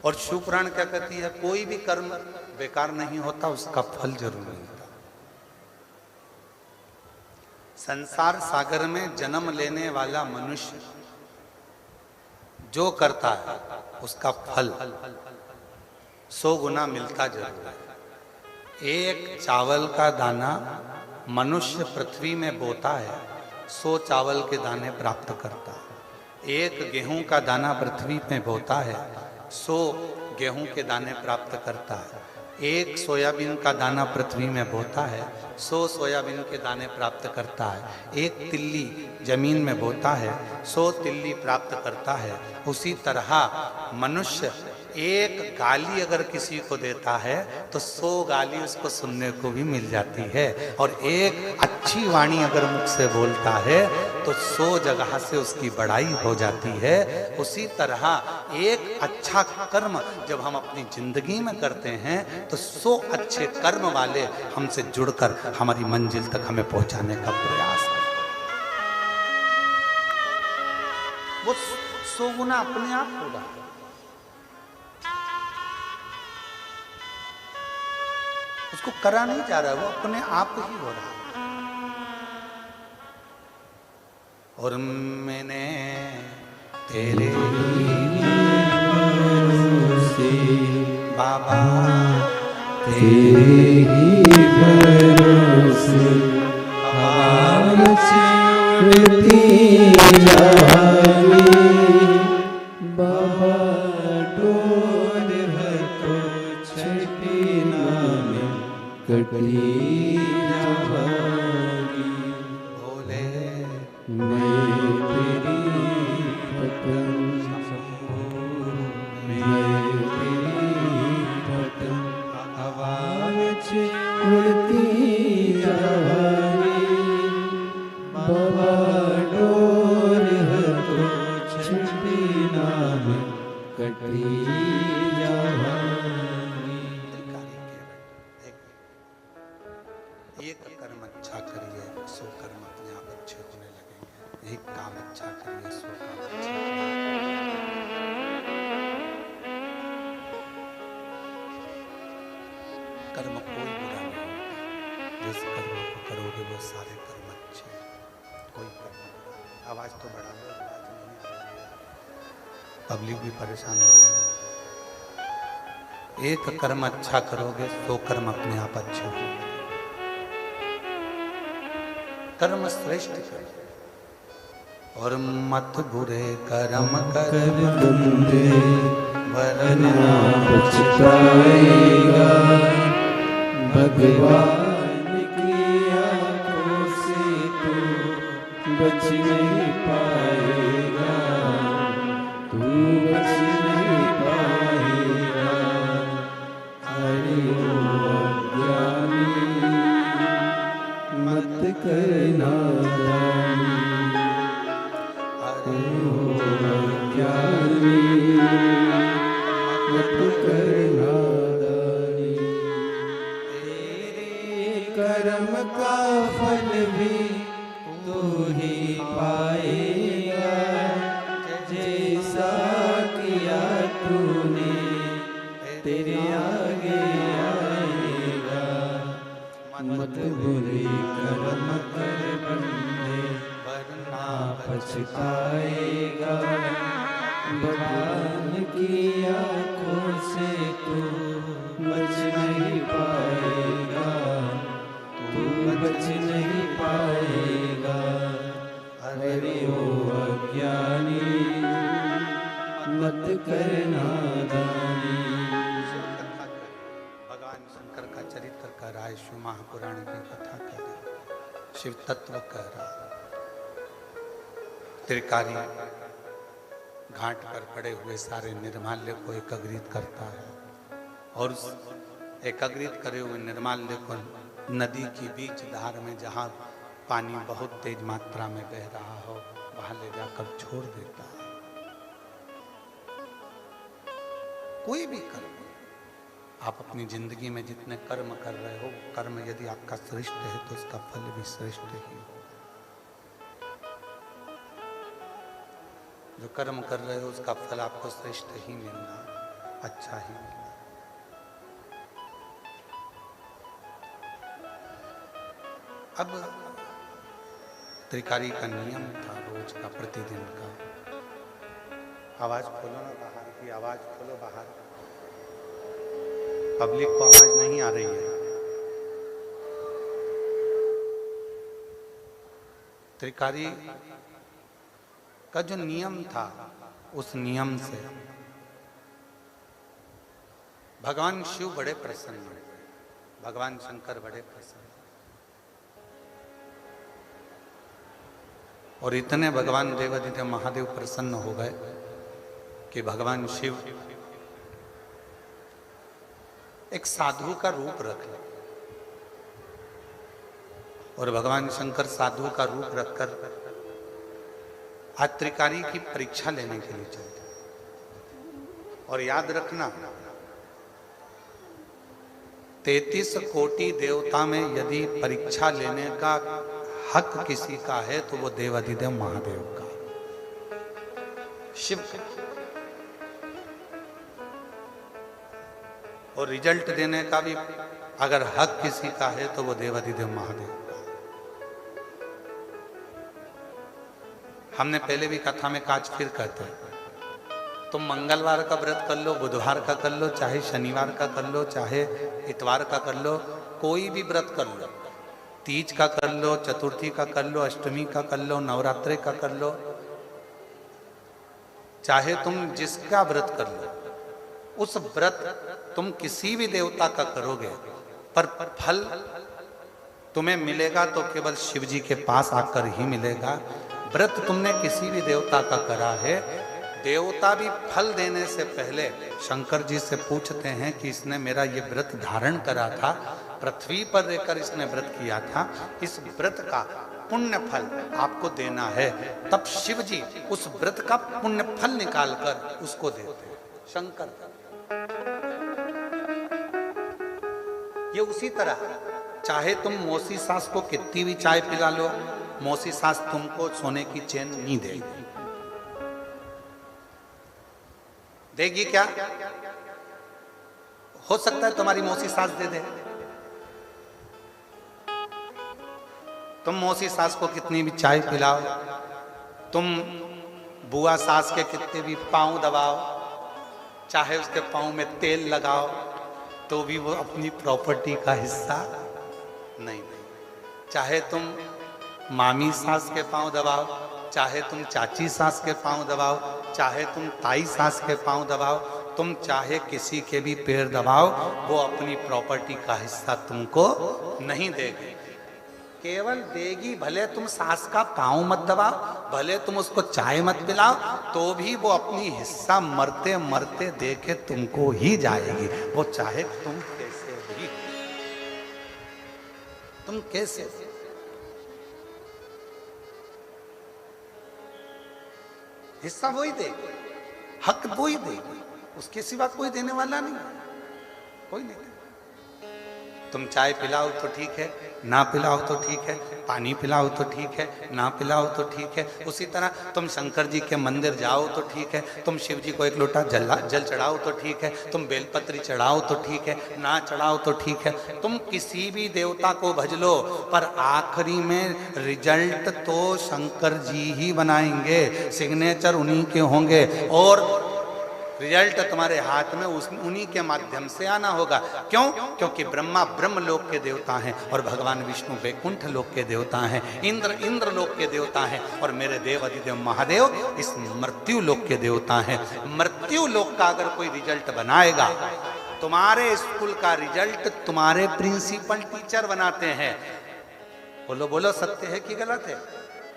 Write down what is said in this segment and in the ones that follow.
और शिव पुराण क्या कहती है, कोई भी कर्म बेकार नहीं होता, उसका फल जरूर मिलता। संसार सागर में जन्म लेने वाला मनुष्य जो करता है उसका फल 100 गुना मिलता जरूर है। एक चावल का दाना मनुष्य पृथ्वी में बोता है, 100 चावल के दाने प्राप्त करता है। एक गेहूं का दाना पृथ्वी में बोता है, 100 गेहूं के दाने प्राप्त करता है। एक सोयाबीन का दाना पृथ्वी में बोता है, 100 सोयाबीन के दाने प्राप्त करता है। एक तिल्ली जमीन में बोता है, 100 तिल्ली प्राप्त करता है। उसी तरह मनुष्य एक गाली अगर किसी को देता है तो 100 गाली उसको सुनने को भी मिल जाती है। और एक अच्छी वाणी अगर मुख से बोलता है तो 100 जगह से उसकी बड़ाई हो जाती है। उसी तरह एक अच्छा कर्म जब हम अपनी जिंदगी में करते हैं तो 100 अच्छे कर्म वाले हमसे जुड़कर हमारी मंजिल तक हमें पहुंचाने का प्रयास है। वो 100 गुना अपने आप होगा। उसको करा नहीं जा रहा है, वो अपने आप ही हो रहा है। और मैंने तेरे भरोसे बाबा, तेरे ही भरोसे हवा चलती जाए बाबा, डोर है तो छठी नाम कटी जावागी। बोले मैं तेरी पतंग मैं तेरी पतंग हवा उड़ती जावागी बाबा, डोर है तो छठी नाम कटी जावागी। एक कर्म अच्छा करिए, 100 कर्म अपने आप अच्छे होने लगेंगे। एक काम अच्छा करिए, 100 काम अच्छे कर्म कोई बुरा नहीं होता। जिस कर्म को करोगे वो सारे कर्म अच्छे हैं, कोई कर्म बुरा नहीं। आवाज तो बढ़ा लो, आवाज नहीं आ रही है, पब्लिक भी परेशान हो रही है। एक कर्म अच्छा करोगे 100 कर्म अपने आप अच्छे होंगे। कर्म श्रेष्ठ करो और मत बुरे कर्म कर बंदे, वरना पछताएगा। भगवान की आंखों से तू बच नहीं पाएगा, तू बच नहीं पाएगा। हरि ओम अज्ञानी मत करना दानी, हरि ओम अज्ञानी मत करना दानी। तेरे कर्म का फल भी तू ही पाएगा, जैसा किया तूने तेरे आगे आएगा। मत बुरे कर्म कर बंदे, वरना पछताएगा। भगवान की आंखों से तू बच नहीं पाएगा, तू बच नहीं पाएगा। हरि ओम अज्ञानी मत करना दानी। भगवान शंकर का चरित्र कह रहा है, शिव महापुराण की कथा कह रहा है, शिव तत्व कह रहा है। त्रिकारी घाट पर पड़े हुए सारे निर्माल्य को एकत्रित करता है और उस एकत्रित करे हुए निर्माल्य को नदी की बीच धार में जहाँ पानी बहुत तेज मात्रा में बह रहा हो वहां ले जाकर छोड़ देता है। कोई भी कर्म आप अपनी जिंदगी में जितने कर्म कर रहे हो, कर्म यदि आपका श्रेष्ठ है तो उसका फल भी श्रेष्ठ ही हो। जो कर्म कर रहे हो उसका फल आपको श्रेष्ठ ही मिलना। अच्छा ही मिले। अब त्रिकारी का नियम था रोज का, प्रतिदिन का। आवाज खोलो ना बाहर की, आवाज खोलो बाहर, पब्लिक को आवाज नहीं आ रही है। त्रिकारी का जो नियम था, उस नियम से भगवान शिव बड़े प्रसन्न हुए, भगवान शंकर बड़े प्रसन्न, और इतने भगवान देवादिदेव महादेव प्रसन्न हो गए कि भगवान शिव एक साधु का रूप रख ले, और भगवान शंकर साधु का रूप रखकर आज त्रिकारी की परीक्षा लेने के लिए चलते। और याद रखना, 33 कोटि देवता में यदि परीक्षा लेने का हक किसी का है तो वो देवादिदेव महादेव का, शिव का। और रिजल्ट देने का भी अगर हक किसी का है तो वो देवादिदेव महादेव का। हमने पहले भी कथा में काज फिर कहते हैं, तुम मंगलवार का व्रत कर लो, बुधवार का कर लो, चाहे शनिवार का कर लो, चाहे इतवार का कर लो, कोई भी व्रत कर लो, तीज का कर लो, चतुर्थी का कर लो, अष्टमी का कर लो, नवरात्रि का कर लो, चाहे तुम जिसका व्रत कर लो, उस व्रत तुम किसी भी देवता का करोगे पर फल तुम्हें मिलेगा तो केवल शिव जी के पास आकर ही मिलेगा। व्रत तुमने किसी भी देवता का करा है, देवता भी फल देने से पहले शंकर जी से पूछते हैं कि इसने मेरा ये व्रत धारण करा था, पृथ्वी पर रहकर इसने व्रत किया था, इस व्रत का पुण्य फल आपको देना है। तब शिव जी उस व्रत का पुण्य फल निकालकर उसको देते हैं, शंकर। ये उसी तरह, चाहे तुम मौसी सास को कितनी भी चाय पिला लो, मौसी सास तुमको सोने की चैन नहीं देगी। देगी क्या? हो सकता है तुम्हारी मौसी सास दे दे। तुम मौसी सास को कितनी भी चाय पिलाओ, तुम बुआ सास के कितने भी पांव दबाओ, चाहे उसके पांव में तेल लगाओ, तो भी वो अपनी प्रॉपर्टी का हिस्सा नहीं। चाहे तुम मामी सास के पांव दबाओ, चाहे तुम चाची सास के पांव दबाओ, चाहे तुम ताई सास के पांव दबाओ, तुम चाहे किसी के भी पैर दबाओ, वो अपनी प्रॉपर्टी का हिस्सा तुमको नहीं देगी। केवल देगी, भले तुम सास का पांव मत दबाओ, भले तुम उसको चाय मत पिलाओ, तो भी वो अपनी हिस्सा मरते मरते देके तुमको ही जाएगी। वो चाहे तुम कैसे भी, तुम कैसे, हिस्सा वही देगी, हक वही देगी, उसके सिवा कोई देने वाला नहीं, कोई नहीं। तुम चाय पिलाओ तो ठीक है, ना पिलाओ तो ठीक है, पानी पिलाओ तो ठीक है, ना पिलाओ तो ठीक है। उसी तरह तुम शंकर जी के मंदिर जाओ तो ठीक है, तुम शिव जी को एक लोटा जल चढ़ाओ तो ठीक है, तुम बेलपत्री चढ़ाओ तो ठीक है, ना चढ़ाओ तो ठीक है, तुम किसी भी देवता को भज लो, पर आखिरी में रिजल्ट तो शंकर जी ही बनाएंगे, सिग्नेचर उन्हीं के होंगे, और रिजल्ट तुम्हारे हाथ में उन्हीं के माध्यम से आना होगा। क्यों? क्योंकि ब्रह्मा ब्रह्म लोक के देवता हैं, और भगवान विष्णु वैकुंठ लोक के देवता हैं, इंद्र लोक के देवता हैं, और मेरे देव अधिदेव महादेव इस मृत्यु लोक के देवता हैं। मृत्यु लोक का अगर कोई रिजल्ट बनाएगा, तुम्हारे स्कूल का रिजल्ट तुम्हारे प्रिंसिपल टीचर बनाते हैं। बोलो बोलो, सत्य है कि गलत है?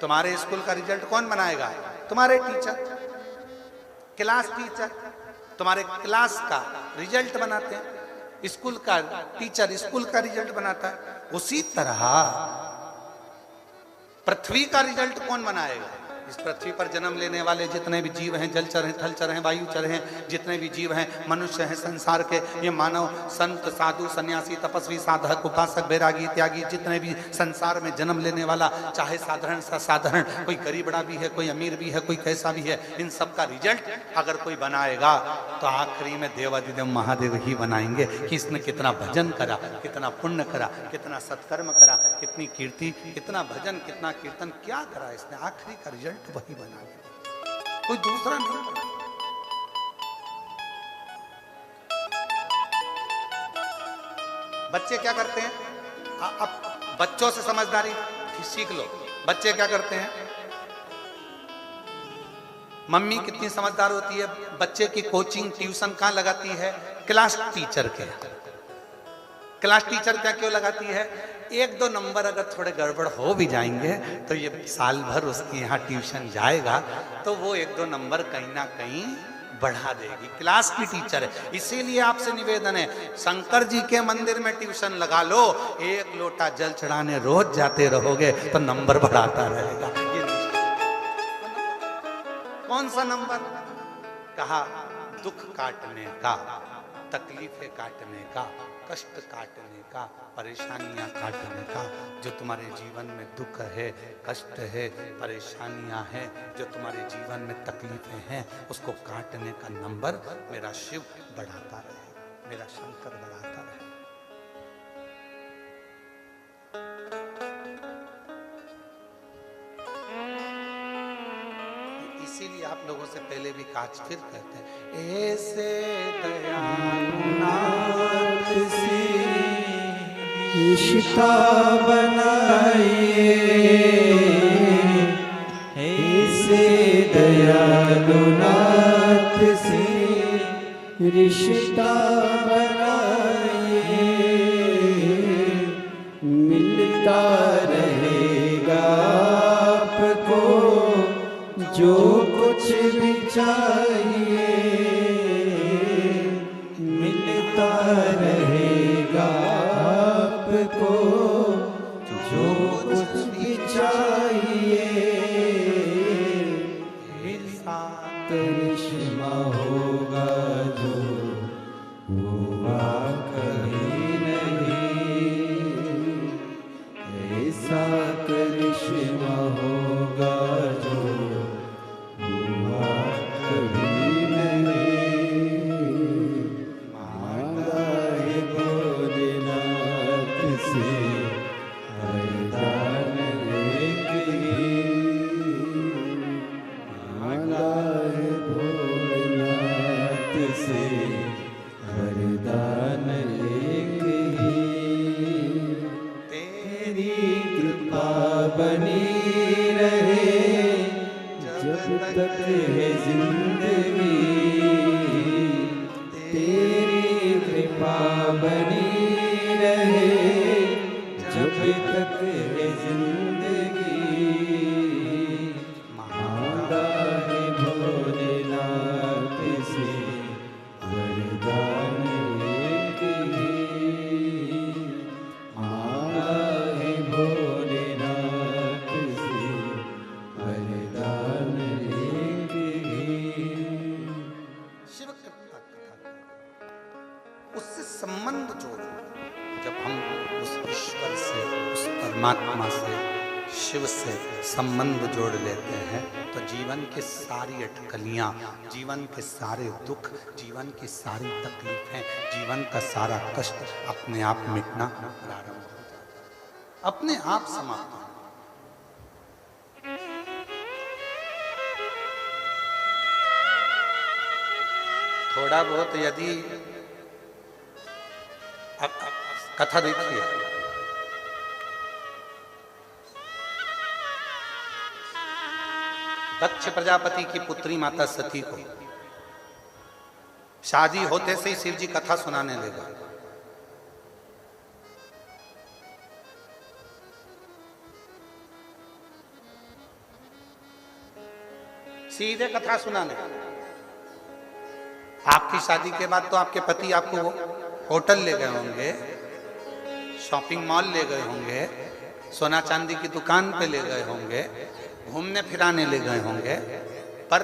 तुम्हारे स्कूल का रिजल्ट कौन बनाएगा? तुम्हारे टीचर, क्लास टीचर तुम्हारे क्लास का रिजल्ट बनाते हैं, स्कूल का टीचर स्कूल का रिजल्ट बनाता है। उसी तरह पृथ्वी का रिजल्ट कौन बनाएगा? इस पृथ्वी पर जन्म लेने वाले जितने भी जीव हैं, जलचर हैं, थलचर हैं, वायुचर हैं, जितने भी जीव हैं, मनुष्य हैं, संसार के ये मानव, संत, साधु, सन्यासी, तपस्वी, साधक, उपासक, बैरागी, त्यागी, जितने भी संसार में जन्म लेने वाला, चाहे साधारण सा साधारण, कोई गरीब बड़ा भी है, कोई अमीर भी है, कोई कैसा भी है, इन सब का रिजल्ट अगर कोई बनाएगा तो आखिरी में देवादिदेव महादेव ही बनाएंगे कि इसने कितना भजन करा, कितना पुण्य करा, कितना सत्कर्म करा, कितनी कीर्ति, कितना भजन, कितना कीर्तन, क्या करा इसने, आखिरी का रिजल्ट वही बनाएगा, कोई दूसरा नहीं बना। बच्चे क्या करते हैं, अब बच्चों से समझदारी सीख लो। बच्चे क्या करते हैं, मम्मी कितनी समझदार होती है, बच्चे की कोचिंग ट्यूशन कहाँ लगाती है, क्लास टीचर के। क्लास टीचर क्या क्यों लगाती है, एक दो नंबर अगर थोड़े गड़बड़ हो भी जाएंगे तो ये साल भर उसके यहाँ ट्यूशन जाएगा तो वो एक दो नंबर कहीं ना कहीं बढ़ा देगी। क्लास की टीचर है। इसीलिए आपसे निवेदन है, शंकर जी के मंदिर में ट्यूशन लगा लो, एक लोटा जल चढ़ाने रोज जाते रहोगे तो नंबर बढ़ाता रहेगा। ये कौन सा नंबर, कहा दुख काटने का, तकलीफें काटने का, कष्ट काटने का, परेशानियां काटने का। जो तुम्हारे जीवन में दुख है, कष्ट है, परेशानियां हैं, जो तुम्हारे जीवन में तकलीफें हैं, उसको काटने का नंबर मेरा शिव बढ़ाता रहे, मेरा शंकर बढ़ाता रहे। इसीलिए आप लोगों से पहले भी काज फिर कहते हैं, ऐसे दयालुनाथ से रिश्ता बनाइए, ऐसे दयालुनाथ से रिश्ता बनाइए, मिलता रहेगा आपको जो कुछ भी चाहिए, मिलता रहेगा आपको जो कुछ भी चाहिए, करिश्मा होगा जो हुआ कहीं नहीं, ऐसा करिश्मा होगा जो बनी रहे जब तक है जिंदगी, तेरी कृपा बनी रहे जब तक है जिंदगी, मांगा है भोलेनाथ से वरदान एक ही, मांगा है भोलेनाथ से वरदान एक ही। शिव कथा उससे संबंध जोड़ो। जब हम उस ईश्वर से, उस परमात्मा से, शिव से संबंध जोड़ लेते हैं तो जीवन की सारी अटकलियां, जीवन के सारे दुख, जीवन की सारी तकलीफें, जीवन का सारा कष्ट अपने आप मिटना प्रारंभ हो जाता है, अपने आप समाप्त हो। थोड़ा बहुत यदि अब कथा देखिए, दक्ष प्रजापति की पुत्री माता सती को शादी होते से ही शिव जी कथा सुनाने लगे। सीधे कथा सुनाने। आपकी शादी के बाद तो आपके पति आपको होटल ले गए होंगे, शॉपिंग मॉल ले गए होंगे, सोना चांदी की दुकान पे ले गए होंगे, घूमने फिराने ले गए होंगे, पर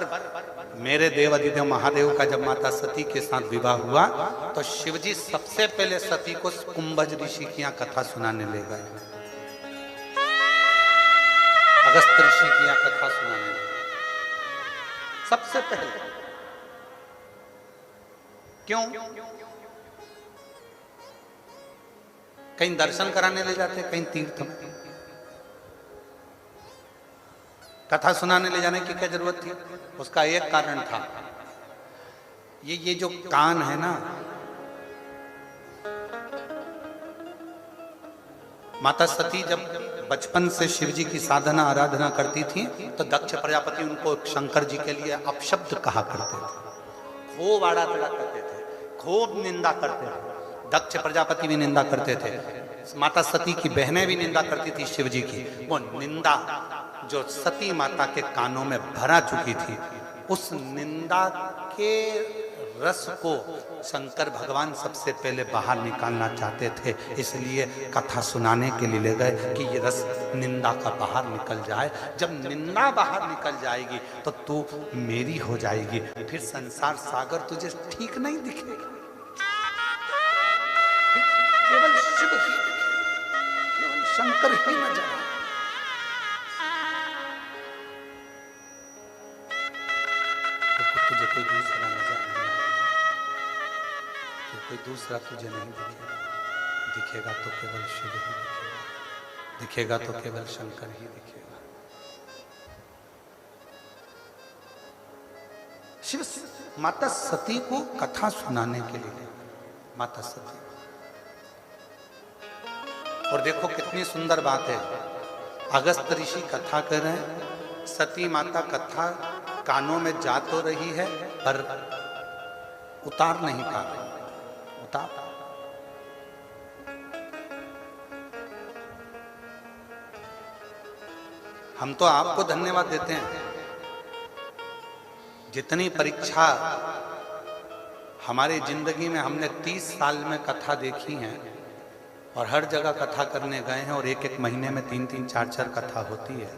मेरे देव अधिदेव महादेव का जब माता सती के साथ विवाह हुआ तो शिवजी सबसे पहले सती को कुंभज ऋषि की यहाँ कथा सुनाने ले गए, अगस्त ऋषि की यहाँ कथा सुनाने ले गए सबसे पहले। क्यों? कहीं दर्शन कराने ले जाते, कहीं तीर्थ में। कथा सुनाने ले जाने की क्या जरूरत थी? उसका एक कारण था, ये जो कान है ना, माता सती जब बचपन से शिव जी की साधना आराधना करती थी तो दक्ष प्रजापति उनको शंकर जी के लिए अपशब्द कहा करते थे, खूब आड़ा टेढ़ा करते थे, खूब निंदा करते थे। दक्ष प्रजापति भी निंदा करते थे, माता सती की बहनें भी निंदा करती थी शिव जी की। वो निंदा जो सती माता के कानों में भरा चुकी थी, उस निंदा के रस को शंकर भगवान सबसे पहले बाहर निकालना चाहते थे, इसलिए कथा सुनाने के लिए ले गए कि ये रस निंदा का बाहर निकल जाए। जब निंदा बाहर निकल जाएगी तो तू मेरी हो जाएगी, फिर संसार सागर तुझे ठीक नहीं दिखेगा, केवल शिव ही दिखेगा, केवल शंकर ही नजर आए। तुझे कोई दूसरा नजर नहीं आएगा, कोई दूसरा तुझे नहीं दिखेगा, दिखेगा तो केवल शिव ही दिखेगा, दिखेगा तो केवल शंकर ही दिखेगा। शिव माता सती को कथा सुनाने के लिए, माता सती, और देखो कितनी सुंदर बात है, अगस्त ऋषि कथा कर रहे हैं, सती माता कथा कानों में जा तो रही है पर उतार नहीं पा रही, उतार। हम तो आपको धन्यवाद देते हैं, जितनी परीक्षा हमारी जिंदगी में हमने 30 साल में कथा देखी है और हर जगह कथा करने गए हैं और एक एक महीने में 3-3, 4-4 कथा होती है।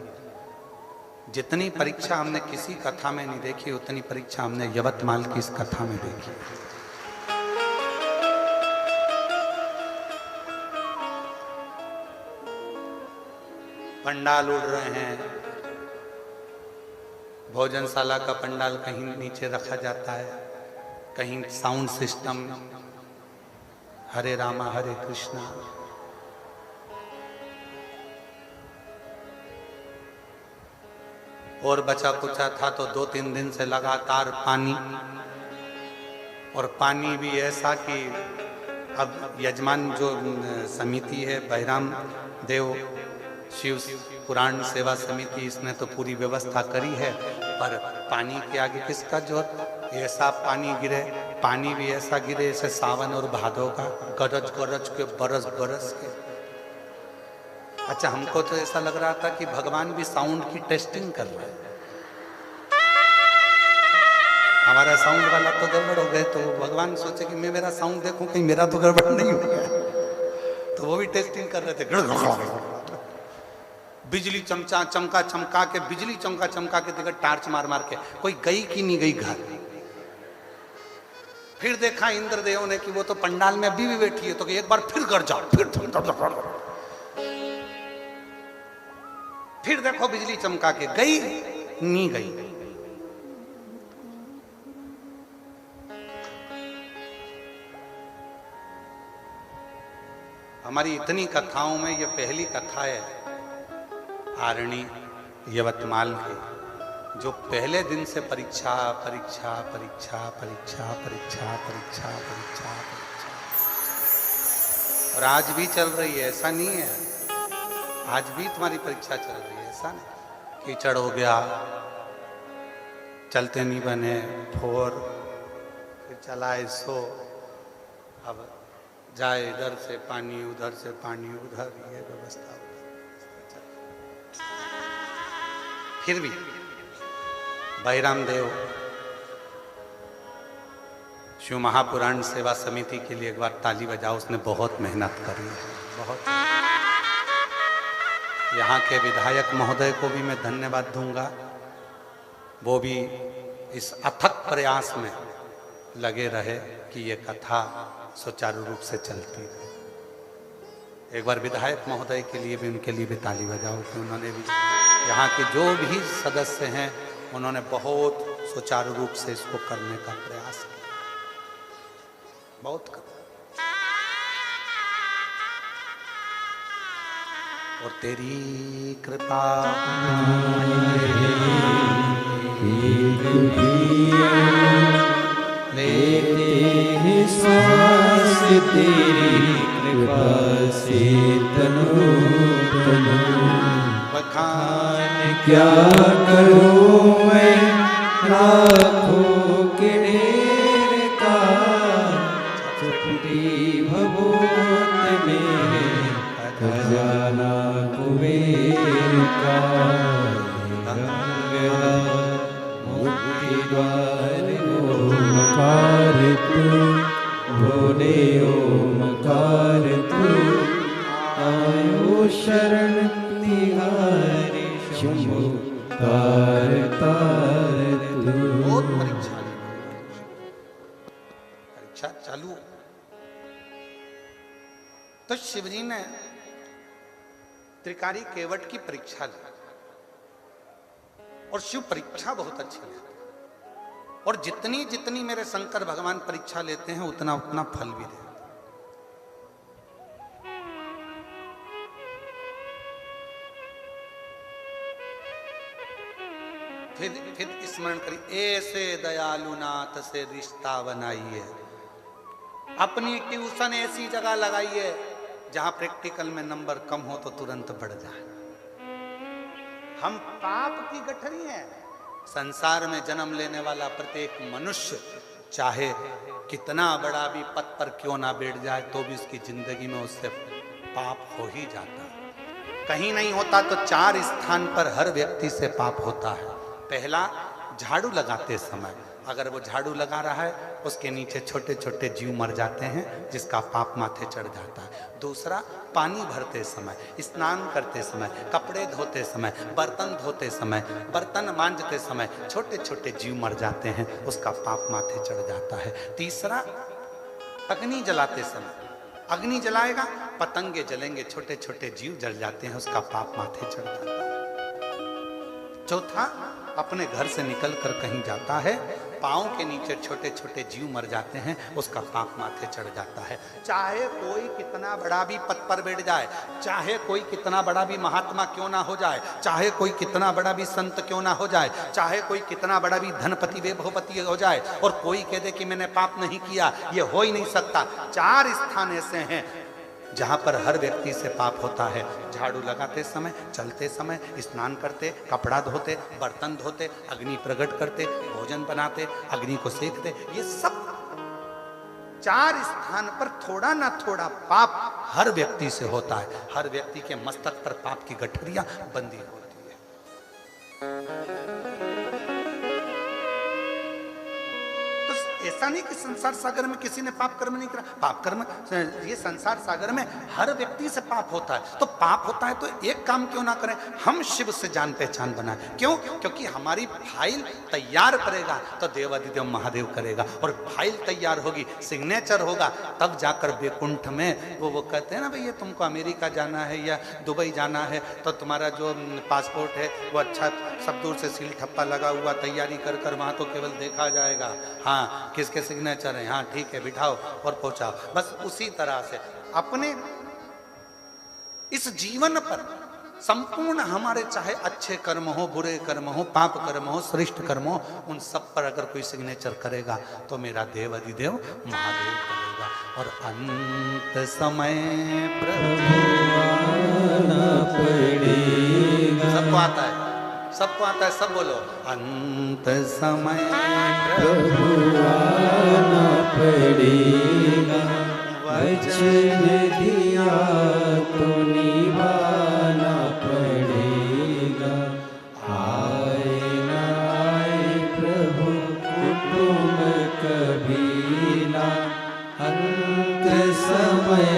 जितनी परीक्षा हमने किसी कथा में नहीं देखी, उतनी परीक्षा हमने यवतमाल की इस कथा में देखी। पंडाल उड़ रहे हैं, भोजनशाला का पंडाल कहीं नीचे रखा जाता है, कहीं साउंड सिस्टम, हरे रामा हरे कृष्णा। और बचा कुचा था तो 2-3 दिन से लगातार पानी, और पानी भी ऐसा कि अब यजमान जो समिति है बहिराम देव शिव पुराण सेवा समिति, इसने तो पूरी व्यवस्था करी है, पर पानी के आगे किसका जोर। ऐसा पानी गिरे, पानी भी ऐसा गिरे जैसे सावन और भादों का, गरज गरज के, बरस बरस के। अच्छा, हमको तो ऐसा लग रहा था कि भगवान भी साउंड की टेस्टिंग कर रहे हैं, हमारा साउंड वाला तो गड़बड़ हो गए, तो भगवान सोचे कि मैं मेरा साउंड देखूं कहीं मेरा तो गड़बड़ नहीं हो गया, तो वो भी टेस्टिंग कर रहे थे। बिजली चमका चमका के, बिजली चमका के देखा, टार्च मार मार के, कोई गई कि नहीं गई घर। फिर देखा इंद्रदेव ने कि वो तो पंडाल में अभी भी बैठी है, तो एक बार फिर कर जाओ, फिर देखो बिजली चमका के, गई नहीं गई। हमारी इतनी कथाओं में ये पहली कथा है आरणी यवतमाल की, जो पहले दिन से परीक्षा परीक्षा परीक्षा परीक्षा परीक्षा परीक्षा परीक्षा परीक्षा, और आज भी चल रही है। ऐसा नहीं है, आज भी तुम्हारी परीक्षा चल रही है, ऐसा नहीं। कीचड़ हो गया, चलते नहीं बने, फोर, फिर चलाए सो, अब जाए इधर से पानी उधर से पानी उधर, ये व्यवस्था। फिर भी बहिराम देव शिव महापुराण सेवा समिति के लिए एक बार ताली बजाओ, उसने बहुत मेहनत करी है, बहुत। यहाँ के विधायक महोदय को भी मैं धन्यवाद दूंगा, वो भी इस अथक प्रयास में लगे रहे कि ये कथा सुचारू रूप से चलती रहे। एक बार विधायक महोदय के लिए भी, उनके लिए भी ताली बजाओ कि उन्होंने भी, यहाँ के जो भी सदस्य हैं उन्होंने बहुत सुचारू रूप से इसको करने का प्रयास किया, बहुत कर। और तेरी कृपा लेते हैं श्वास तेरी कृपा से तनो तनो। बखान क्या करूं मैं लाखों के ढेर का, चपटी भभूत में खजाना कुबेर का। गंगा मुक्ति द्वार ओमकार तू, भोले ओमकार तू। आयो शरण तिहारी शंभु तार तार तू। बहुत परीक्षा चालू। तो शिवजी ने त्रिकारी केवट की परीक्षा ली, और शिव परीक्षा बहुत अच्छी लेते हैं, और जितनी जितनी मेरे शंकर भगवान परीक्षा लेते हैं उतना उतना फल भी देते हैं। फिर स्मरण करिए, ऐसे दयालु नाथ से रिश्ता बनाइए, अपनी ट्यूशन ऐसी जगह लगाइए जहां प्रैक्टिकल में नंबर कम हो तो तुरंत बढ़ जाए। हम पाप की गठरी हैं। संसार में जन्म लेने वाला प्रत्येक मनुष्य चाहे कितना बड़ा भी पद पर क्यों ना बैठ जाए तो भी उसकी जिंदगी में उससे पाप हो ही जाता है। कहीं नहीं होता तो 4 स्थान पर हर व्यक्ति से पाप होता है। पहला, झाड़ू लगाते समय, अगर वो झाड़ू लगा रहा है उसके नीचे छोटे छोटे जीव मर जाते हैं जिसका पाप माथे चढ़ जाता है। दूसरा, पानी भरते समय, स्नान करते समय, कपड़े धोते समय, बर्तन धोते समय, बर्तन मांजते समय छोटे छोटे जीव मर जाते हैं, उसका पाप माथे चढ़ जाता है। तीसरा, अग्नि जलाते समय, अग्नि जलाएगा पतंगे जलेंगे, छोटे छोटे जीव जल जाते हैं, उसका पाप माथे चढ़ जाता है। चौथा, अपने घर से निकलकर कहीं जाता है, पाँव के नीचे छोटे छोटे जीव मर जाते हैं, उसका पाप माथे चढ़ जाता है। चाहे कोई कितना बड़ा भी पद पर बैठ जाए, चाहे कोई कितना बड़ा भी महात्मा क्यों ना हो जाए, चाहे कोई कितना बड़ा भी संत क्यों ना हो जाए, चाहे कोई कितना बड़ा भी धनपति वैभवपति हो जाए, और कोई कह दे कि मैंने पाप नहीं किया, ये हो ही नहीं सकता। 4 स्थान ऐसे हैं जहां पर हर व्यक्ति से पाप होता है। झाड़ू लगाते समय, चलते समय, स्नान करते, कपड़ा धोते, बर्तन धोते, अग्नि प्रकट करते, भोजन बनाते, अग्नि को सेकते, ये सब 4 स्थान पर थोड़ा ना थोड़ा पाप हर व्यक्ति से होता है। हर व्यक्ति के मस्तक पर पाप की गठरियां बंधी होती है। ऐसा नहीं कि संसार सागर में किसी ने पाप कर्म नहीं करा, पाप कर्म, ये संसार सागर में हर व्यक्ति से पाप होता है। तो पाप होता है तो एक काम क्यों ना करें, हम शिव से जान पहचान बनाएं। क्यों? क्योंकि हमारी फाइल तैयार करेगा तो देवादिदेव महादेव करेगा, और फाइल तैयार होगी, सिग्नेचर होगा, तब जाकर वैकुंठ में वो कहते हैं ना, भैया तुमको अमेरिका जाना है या दुबई जाना है तो तुम्हारा जो पासपोर्ट है वो अच्छा सब दूर से सील ठप्पा लगा हुआ तैयारी कर वहां तो केवल देखा जाएगा, हाँ किसके सिग्नेचर है, हाँ ठीक है बिठाओ और पहुंचाओ। बस उसी तरह से अपने इस जीवन पर संपूर्ण हमारे चाहे अच्छे कर्म हो, बुरे कर्म हो, पाप कर्म हो, श्रेष्ठ कर्म हो, उन सब पर अगर कोई सिग्नेचर करेगा तो मेरा देव अधिदेव महादेव करेगा। और अंत समय प्रभु आना पड़ेगा। सबको आता है, सबको आता है, सब बोलो। अंत समय प्रभु आना पड़ेगा, वचन दिया तो निभाना पड़ेगा। आए ना आए प्रभु कुटुंब कबीला, अंत समय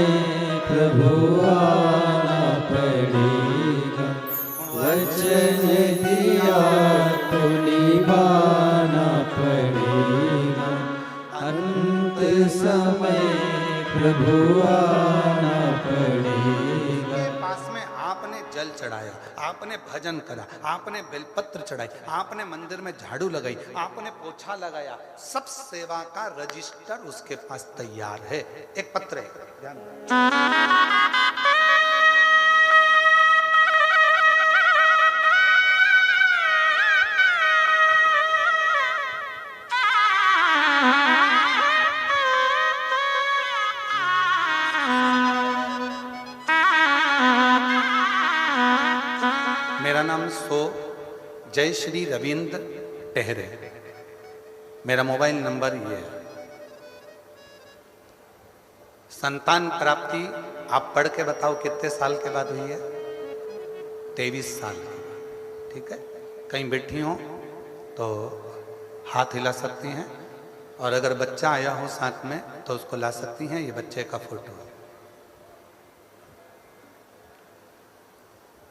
प्रभु आना पड़ेगा। वचन दिया तो निभाना पड़ेगा, अंत समय प्रभु आना पड़ेगा। पास में आपने जल चढ़ाया, आपने भजन करा, आपने बेलपत्र चढ़ाई, आपने मंदिर में झाड़ू लगाई, आपने पोछा लगाया, सब सेवा का रजिस्टर उसके पास तैयार है। एक पत्र है, ध्यान। मेरा नाम जय श्री रविंद्र टेहरे, मेरा मोबाइल नंबर ये है। संतान प्राप्ति आप पढ़ के बताओ कितने साल के बाद हुई है? 23 साल के बाद। ठीक है, कहीं बैठी हो तो हाथ हिला सकती हैं, और अगर बच्चा आया हो साथ में तो उसको ला सकती हैं। ये बच्चे का फोटो है।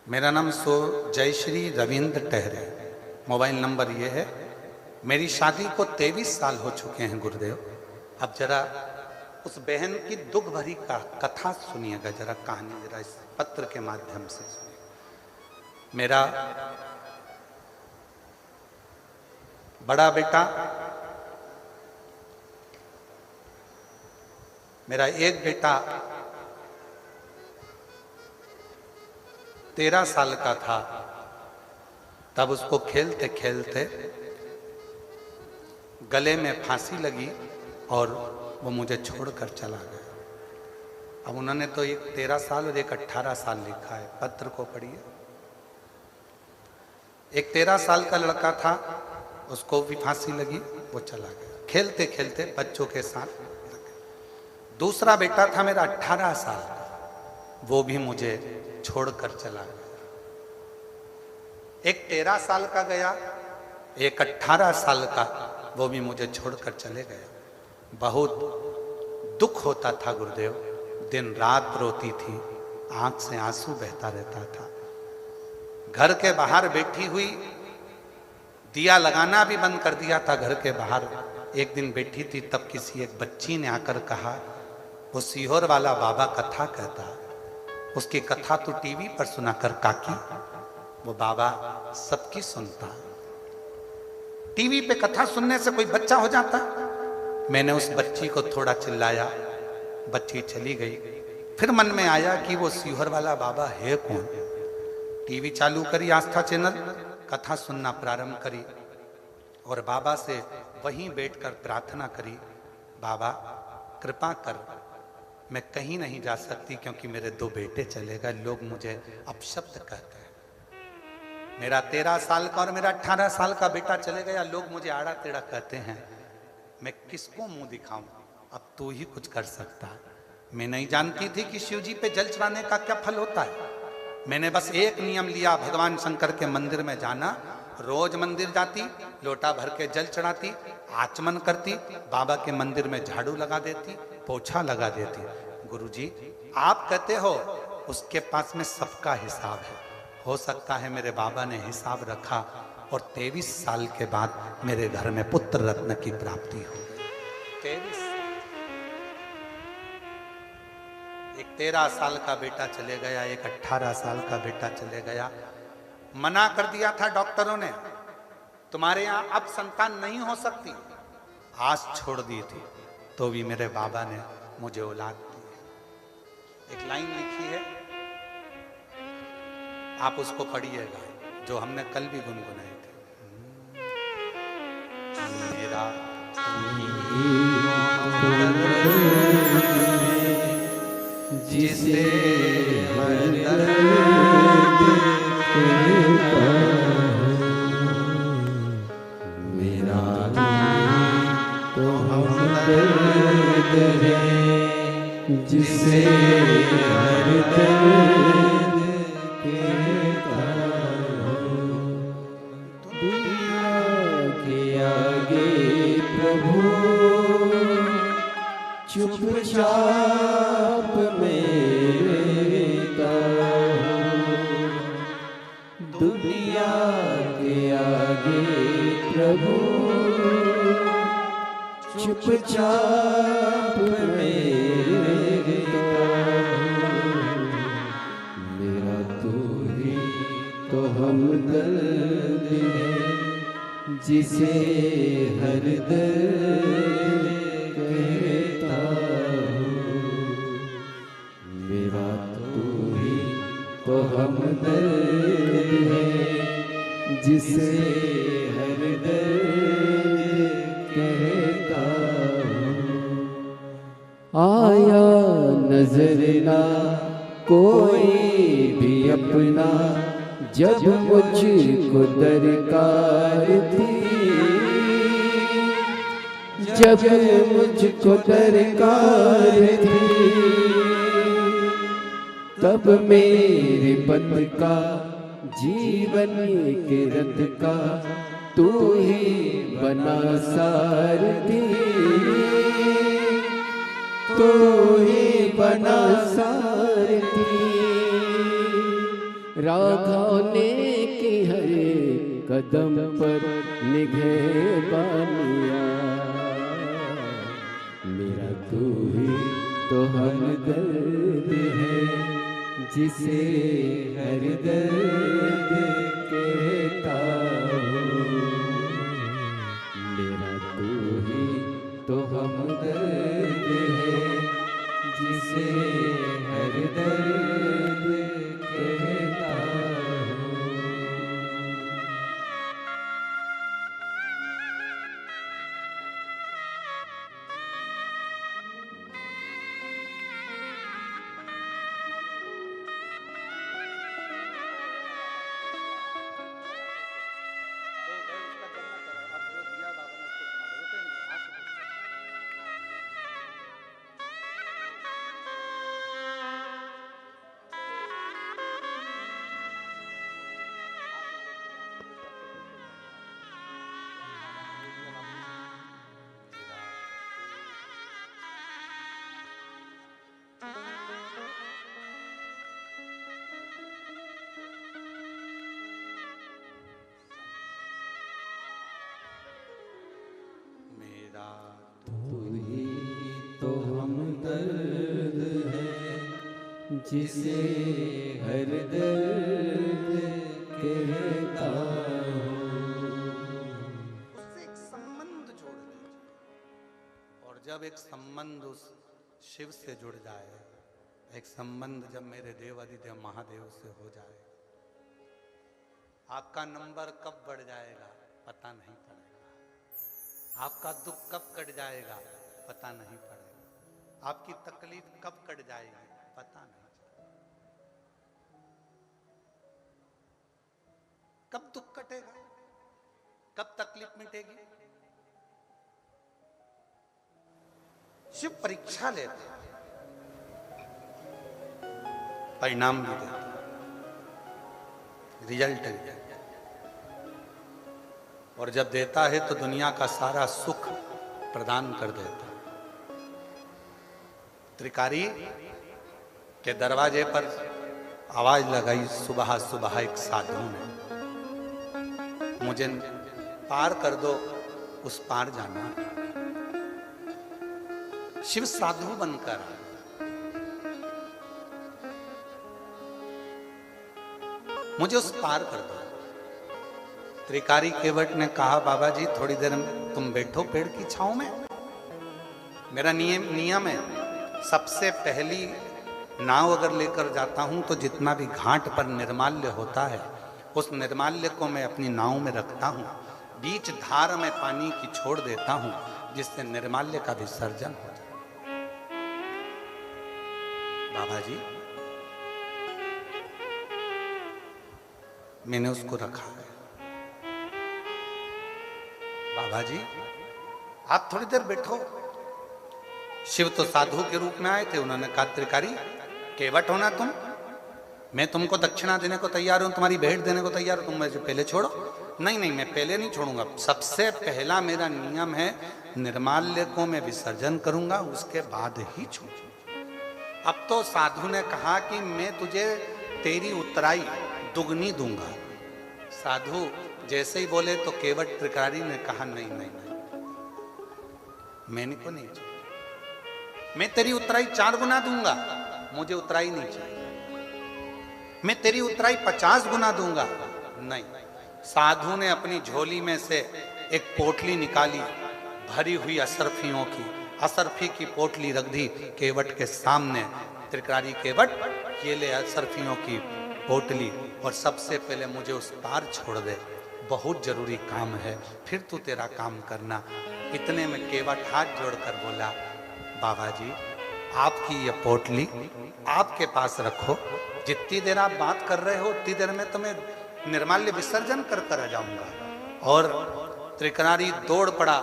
मेरा नाम जय श्री रविंद्र टेहरे, मोबाइल नंबर ये है। मेरी शादी को 23 साल हो चुके हैं गुरुदेव। अब जरा उस बहन की दुख भरी का कथा सुनिएगा, जरा कहानी जरा इस पत्र के माध्यम से सुनिए। मेरा बड़ा बेटा, मेरा एक बेटा 13 साल का था, तब उसको खेलते खेलते गले में फांसी लगी और वो मुझे छोड़कर चला गया। अब उन्होंने तो एक 13 साल और एक 18 साल लिखा है, पत्र को पढ़िए। एक 13 साल का लड़का था, उसको भी फांसी लगी, वो चला गया खेलते खेलते बच्चों के साथ। दूसरा बेटा था मेरा 18 साल का, वो भी मुझे छोड़कर चला गया। एक 13 साल का गया, एक 18 साल का, वो भी मुझे छोड़कर चले गए। बहुत दुख होता था गुरुदेव, दिन रात रोती थी, आंख से आंसू बहता रहता था। घर के बाहर बैठी हुई, दिया लगाना भी बंद कर दिया था घर के बाहर। एक दिन बैठी थी, तब किसी एक बच्ची ने आकर कहा, वो सीहोर वाला बाबा कथा कहता है, उसकी कथा तो टीवी पर सुना कर काकी। वो बाबा सबकी सुनता, टीवी पे कथा सुनने से कोई बच्चा हो जाता। मैंने उस बच्ची को थोड़ा चिल्लाया, बच्ची चली गई। फिर मन में आया कि वो सीहोर वाला बाबा है कौन। टीवी चालू करी, आस्था चैनल, कथा सुनना प्रारंभ करी और बाबा से वहीं बैठकर प्रार्थना करी, बाबा कृपा कर, मैं कहीं नहीं जा सकती क्योंकि मेरे 2 बेटे चले गए, लोग मुझे अपशब्द कहते हैं। मेरा 13 साल का और मेरा 18 साल का बेटा चले गया, लोग मुझे आड़ा टेढ़ा कहते हैं। मैं किसको मुंह दिखाऊं? अब तू ही कुछ कर सकता है। मैं नहीं जानती थी कि शिव जी पे जल चढ़ाने का क्या फल होता है। मैंने बस एक नियम लिया, भगवान शंकर के मंदिर में जाना। रोज मंदिर जाती, लोटा भर के जल चढ़ाती, आचमन करती, बाबा के मंदिर में झाड़ू लगा देती, पोछा लगा देती। गुरुजी आप कहते हो उसके पास में सबका हिसाब है। हो सकता है मेरे बाबा ने हिसाब रखा और 23 साल के बाद मेरे घर में पुत्र रत्न की प्राप्ति हो गई। 23, एक 13 साल का बेटा चले गया, एक 18 साल का बेटा चले गया। मना कर दिया था डॉक्टरों ने, तुम्हारे यहाँ अब संतान नहीं हो सकती। आस छोड़ दी थी, तो भी मेरे बाबा ने मुझे औलाद दी। एक लाइन लिखी है, आप उसको पढ़िएगा, जो हमने कल भी गुनगुनाई थी। मेरा जिसे हर दर्द कहता मेरा तो हमदर्द है, जिसे हर दर्द कहता दुनिया के आगे प्रभु चुपचाप में रहता हूँ। प्रभु चुपचाप मेरा तू ही तो हमदर्द है, जिसे हर दर्द कहता हूँ। मेरा तू ही तो हमदर्द है, जिसे हर दर्द कहता हूँ। आया नजर ना कोई भी अपना, जब मुझको दरकार थी, जब मुझको दरकार थी, तब मेरे पद का जीवन के रथ का तू ही बना सारथी, तू ही बना सारथी। राघवने की हर कदम पर निगहबानिया, मेरा तू ही तो हमदर्द है, जिसे हर दर्द कहता हूँ। मेरा तू ही तो हमदर्द है, जिसे हर दर्द कहता हूँ। तू ही तो हमदर्द है, जिसे हर दर्द कहता हूँ। उससे एक संबंध जोड़ दीजिए, और जब एक संबंध उस शिव से जुड़ जाए, एक संबंध जब मेरे देवाधिदेव महादेव से हो जाए, आपका नंबर कब बढ़ जाएगा पता नहीं पड़ेगा, आपका दुख कब कट जाएगा पता नहीं पड़ेगा, आपकी तकलीफ कब कट जाएगी पता नहीं चलेगा। कब दुख कटेगा, कब तकलीफ मिटेगी? शिव परीक्षा लेते, परिणाम भी देते, रिजल्ट भी देते, और जब देता है तो दुनिया का सारा सुख प्रदान कर देता है। त्रिकारी के दरवाजे पर आवाज लगाई सुबह सुबह एक साधु ने, मुझे पार कर दो, उस पार जाना। शिव साधु बनकर मुझे उस पार कर दो। त्रिकारी केवट ने कहा, बाबा जी थोड़ी देर तुम बैठो पेड़ की छांव में, मेरा नियम है, सबसे पहली नाव अगर लेकर जाता हूं तो जितना भी घाट पर निर्माल्य होता है, उस निर्माल्य को मैं अपनी नाव में रखता हूं, बीच धार में पानी की छोड़ देता हूं, जिससे निर्माल्य का विसर्जन हो जाए। बाबा जी मैंने उसको रखा है। बाबा जी आप थोड़ी देर बैठो। शिव तो साधु के रूप में आए थे, उन्होंने कहा त्रिकारी केवट होना तुम, मैं तुमको दक्षिणा देने को तैयार हूं, तुम्हारी भेंट देने को तैयार हूं, तुम मुझे पहले छोड़ो। नहीं नहीं, मैं पहले नहीं छोड़ूंगा, सबसे पहला मेरा नियम है निर्माल्य को मैं विसर्जन करूंगा, उसके बाद ही छोड़ूंगा। अब तो साधु ने कहा कि मैं तुझे तेरी उतराई दुगनी दूंगा। साधु जैसे ही बोले तो केवट त्रिकारी ने कहा नहीं नहीं नहीं, मैंने को नहीं चाहिए, मैं तेरी उतराई 4 गुना दूंगा, मुझे उतराई नहीं चाहिए। मैं तेरी उतराई 50 गुना दूंगा, नहीं। साधु ने अपनी झोली में से एक पोटली निकाली भरी हुई असरफियों की, असरफी की पोटली रख दी केवट के सामने। त्रिकारी केवट, ये ले असरफियों की पोटली और सबसे पहले मुझे उस पार छोड़ दे, बहुत जरूरी काम है, फिर तू तेरा काम करना। इतने में केवट हाथ जोड़कर बोला, बाबा जी आपकी ये पोटली आपके पास रखो, जितनी देर आप बात कर रहे हो उतनी देर में तो मैं निर्माल्य विसर्जन कर कर आ जाऊंगा। और त्रिकारी दौड़ पड़ा,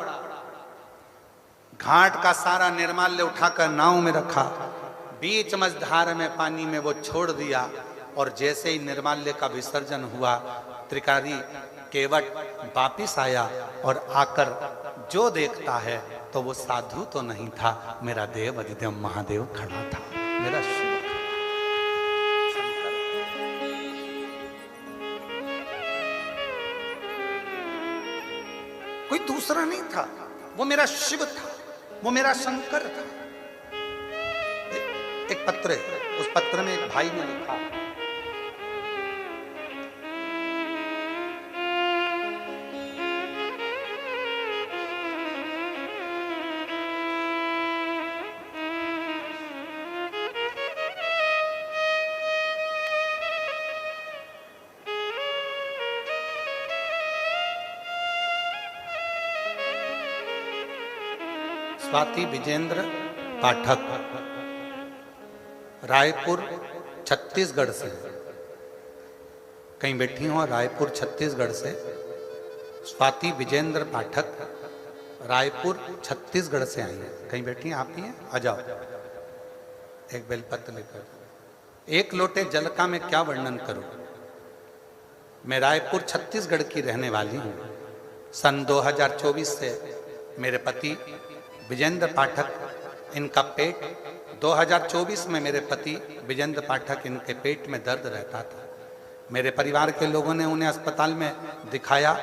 घाट का सारा निर्माल्य उठाकर नाव में रखा, बीच मझधार में पानी में वो छोड़ दिया। और जैसे ही निर्माल्य का विसर्जन हुआ, त्रिकारी केवट वापिस आया और आकर जो देखता है तो वो साधु तो नहीं था, मेरा देव अधिदेव महादेव खड़ा था, मेरा शिव खड़ा। कोई दूसरा नहीं था, वो मेरा शिव था, वो मेरा शंकर था। एक पत्र है, उस पत्र में एक भाई ने लिखा, स्वाति विजेंद्र पाठक, रायपुर छत्तीसगढ़ से। कहीं बैठी हो रायपुर छत्तीसगढ़ से। स्वाति विजेंद्र पाठक रायपुर छत्तीसगढ़ से आई है। कहीं बैठी हैं आप ही हैं, आ जाओ। एक बेलपत्र लेकर, एक लोटे जल का मैं क्या वर्णन करूं। मैं रायपुर छत्तीसगढ़ की रहने वाली हूं। सन 2024 से मेरे पति विजेंद्र पाठक, इनका पेट 2024 में मेरे पति विजेंद्र पाठक, इनके पेट में दर्द रहता था। मेरे परिवार के लोगों ने उन्हें अस्पताल में दिखाया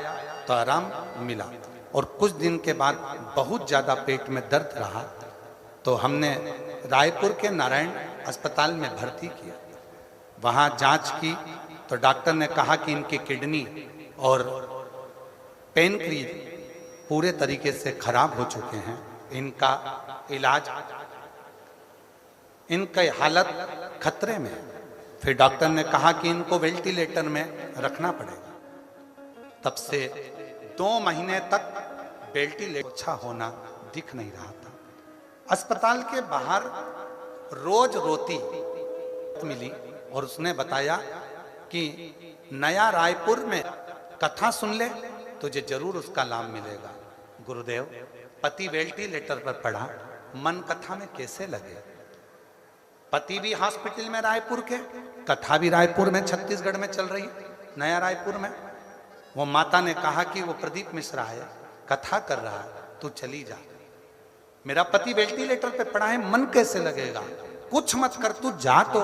तो आराम मिला, और कुछ दिन के बाद बहुत ज़्यादा पेट में दर्द रहा तो हमने रायपुर के नारायण अस्पताल में भर्ती किया। वहाँ जांच की तो डॉक्टर ने कहा कि इनकी किडनी और पेनक्रियाज पूरे तरीके से खराब हो चुके हैं, इनका इलाज, इनकी हालत खतरे में। फिर डॉक्टर ने कहा कि इनको वेंटिलेटर में रखना पड़ेगा। तब से 2 महीने तक वेंटिलेटर अच्छा होना दिख नहीं रहा था। अस्पताल के बाहर रोज रोती मिली और उसने बताया कि नया रायपुर में कथा सुन ले, तुझे जरूर उसका लाभ मिलेगा। गुरुदेव, पति वेंटिलेटर पर पड़ा, मन कथा में कैसे लगे। पति भी हॉस्पिटल में रायपुर के, कथा भी रायपुर में छत्तीसगढ़ में चल रही, नया रायपुर में। वो माता ने कहा कि वो प्रदीप मिश्रा है, कथा कर रहा है, तू चली जा। मेरा पति वेंटिलेटर पे पड़ा है, मन कैसे लगेगा। कुछ मत कर, तू जा तो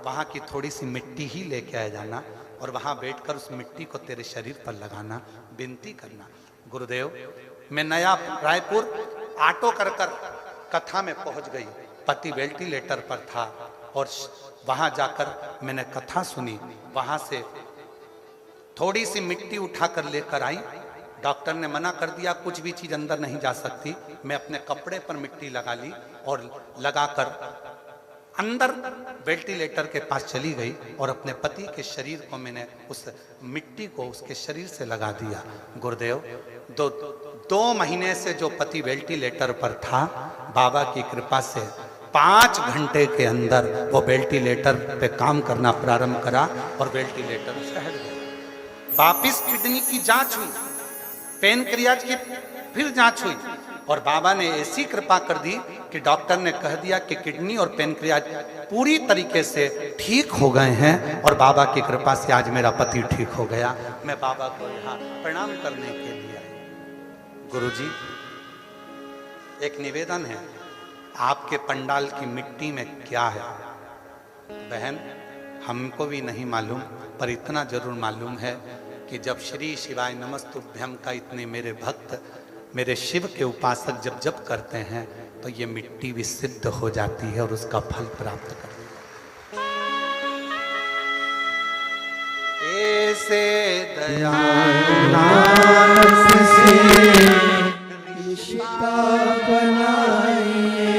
वहां की थोड़ी सी मिट्टी ही लेके आ जाना और वहां बैठकर उस मिट्टी को तेरे शरीर पर लगाना, विनती करना। गुरुदेव, मैं नया रायपुर ऑटो कर कथा में पहुंच गई। पति वेंटिलेटर पर था और वहां जाकर मैंने कथा सुनी। वहां से थोड़ी सी मिट्टी उठाकर लेकर आई। डॉक्टर ने मना कर दिया, कुछ भी चीज अंदर नहीं जा सकती। मैं अपने कपड़े पर मिट्टी लगा ली और लगाकर अंदर वेंटिलेटर के पास चली गई और अपने पति के शरीर को मैंने उस मिट्टी को उसके शरीर से लगा दिया। गुरुदेव, 2 महीने से जो पति वेंटिलेटर पर था, बाबा की कृपा से 5 घंटे के अंदर वो वेंटिलेटर पे काम करना प्रारंभ करा और वेंटिलेटर से हट गया। वापिस किडनी की जांच हुई, पेनक्रियाज की फिर जांच हुई और बाबा ने ऐसी कृपा कर दी कि डॉक्टर ने कह दिया कि किडनी और पेनक्रियाज पूरी तरीके से ठीक हो गए हैं और बाबा की कृपा से आज मेरा पति ठीक हो गया। मैं बाबा को यहाँ प्रणाम करने के लिए आई। गुरुजी, एक निवेदन है, आपके पंडाल की मिट्टी में क्या है? बहन, हमको भी नहीं मालूम, पर इतना जरूर मालूम है कि जब श्री शिवाय नमस्तुभ्यम का इतने मेरे भक्त मेरे शिव के उपासक जब जप करते हैं तो ये मिट्टी भी सिद्ध हो जाती है और उसका फल प्राप्त कर ऐसे दयालुनाथ से रिश्ता बनाइए,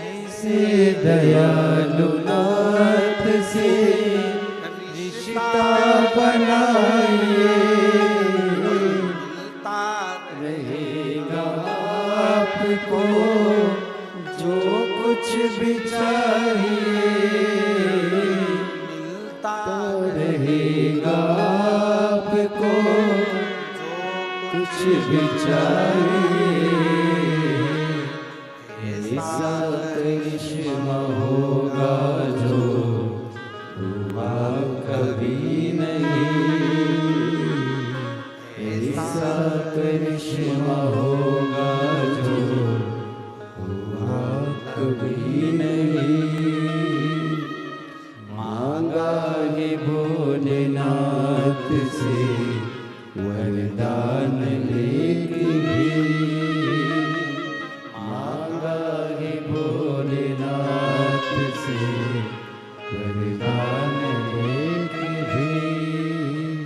ऐसे दयालुनाथ से रिश्ता बनाइए, रहेगा आपको जो कुछ भी चाहिए, रहेगा आपको कुछ भी चाहिए। ऐसा करिश्मा होगा जो हुआ कभी नहीं, ऐसा करिश्मा होगा जो हुआ कभी नहीं। मांगा है भोलेनाथ से वरदान लेके भी, मांगा है भोलेनाथ से वरदान लेके भी।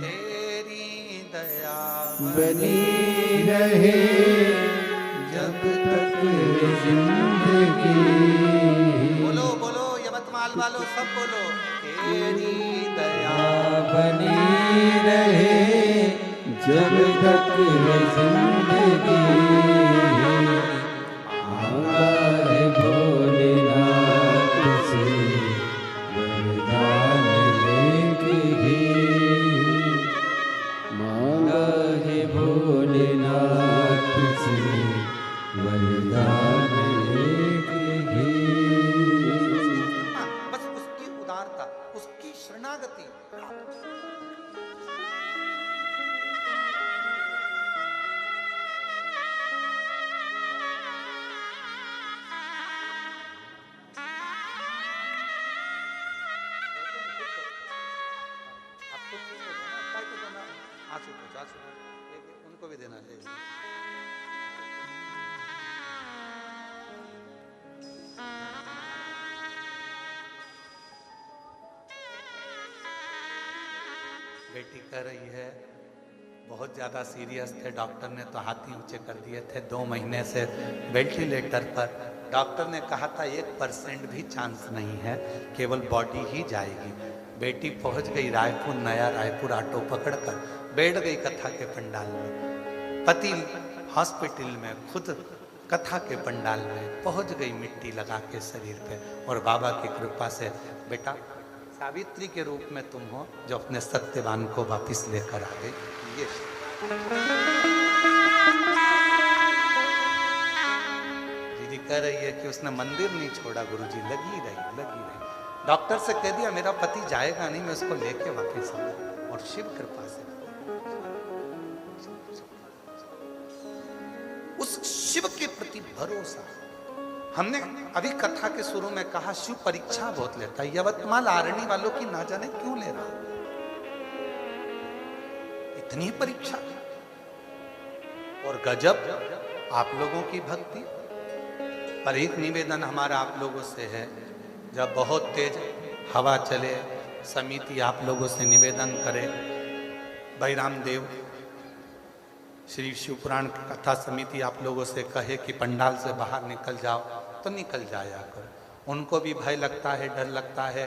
तेरी दया बनी रहे जब तक जिंदगी, बोलो बोलो यवतमाल वालों सब बोलो, तेरी दया बनी रहे जब तक है जिंदगी। मांगा है भोलेनाथ से वरदान लेके भी, मांगा है भोलेनाथ से वरदान लेके भी। बस उसकी उदारता, उसकी शरणागति। उनको भी देना चाहिए। बेटी कह रही है बहुत ज़्यादा सीरियस थे, डॉक्टर ने तो हाथ ही ऊंचे कर दिए थे, 2 महीने से वेंटिलेटर पर। डॉक्टर ने कहा था 1% भी चांस नहीं है, केवल बॉडी ही जाएगी। बेटी पहुंच गई रायपुर, नया रायपुर ऑटो पकड़कर बैठ गई कथा के पंडाल में। पति हॉस्पिटल में, खुद कथा के पंडाल में पहुंच गई मिट्टी लगा के शरीर पे, और बाबा की कृपा से बेटा सावित्री के रूप में तुम हो जो अपने सत्यवान को वापस लेकर आ गई। ये दीदी कह रही है कि उसने मंदिर नहीं छोड़ा गुरुजी, लगी रही। डॉक्टर से कह दिया मेरा पति जाएगा नहीं, मैं उसको लेके वापस आऊंगा, और शिव कृपा से उस शिव के प्रति भरोसा। हमने अभी कथा के शुरू में कहा शिव परीक्षा बहुत लेता है। यवतमाल आरणी वालों की ना जाने क्यों ले रहा, इतनी परीक्षा। और गजब आप लोगों की भक्ति। पर एक निवेदन हमारा आप लोगों से है, जब बहुत तेज हवा चले, समिति आप लोगों से निवेदन करे, भाई रामदेव श्री शिव पुराण कथा समिति आप लोगों से कहे कि पंडाल से बाहर निकल जाओ, तो निकल जाया करो। उनको भी भय लगता है, डर लगता है।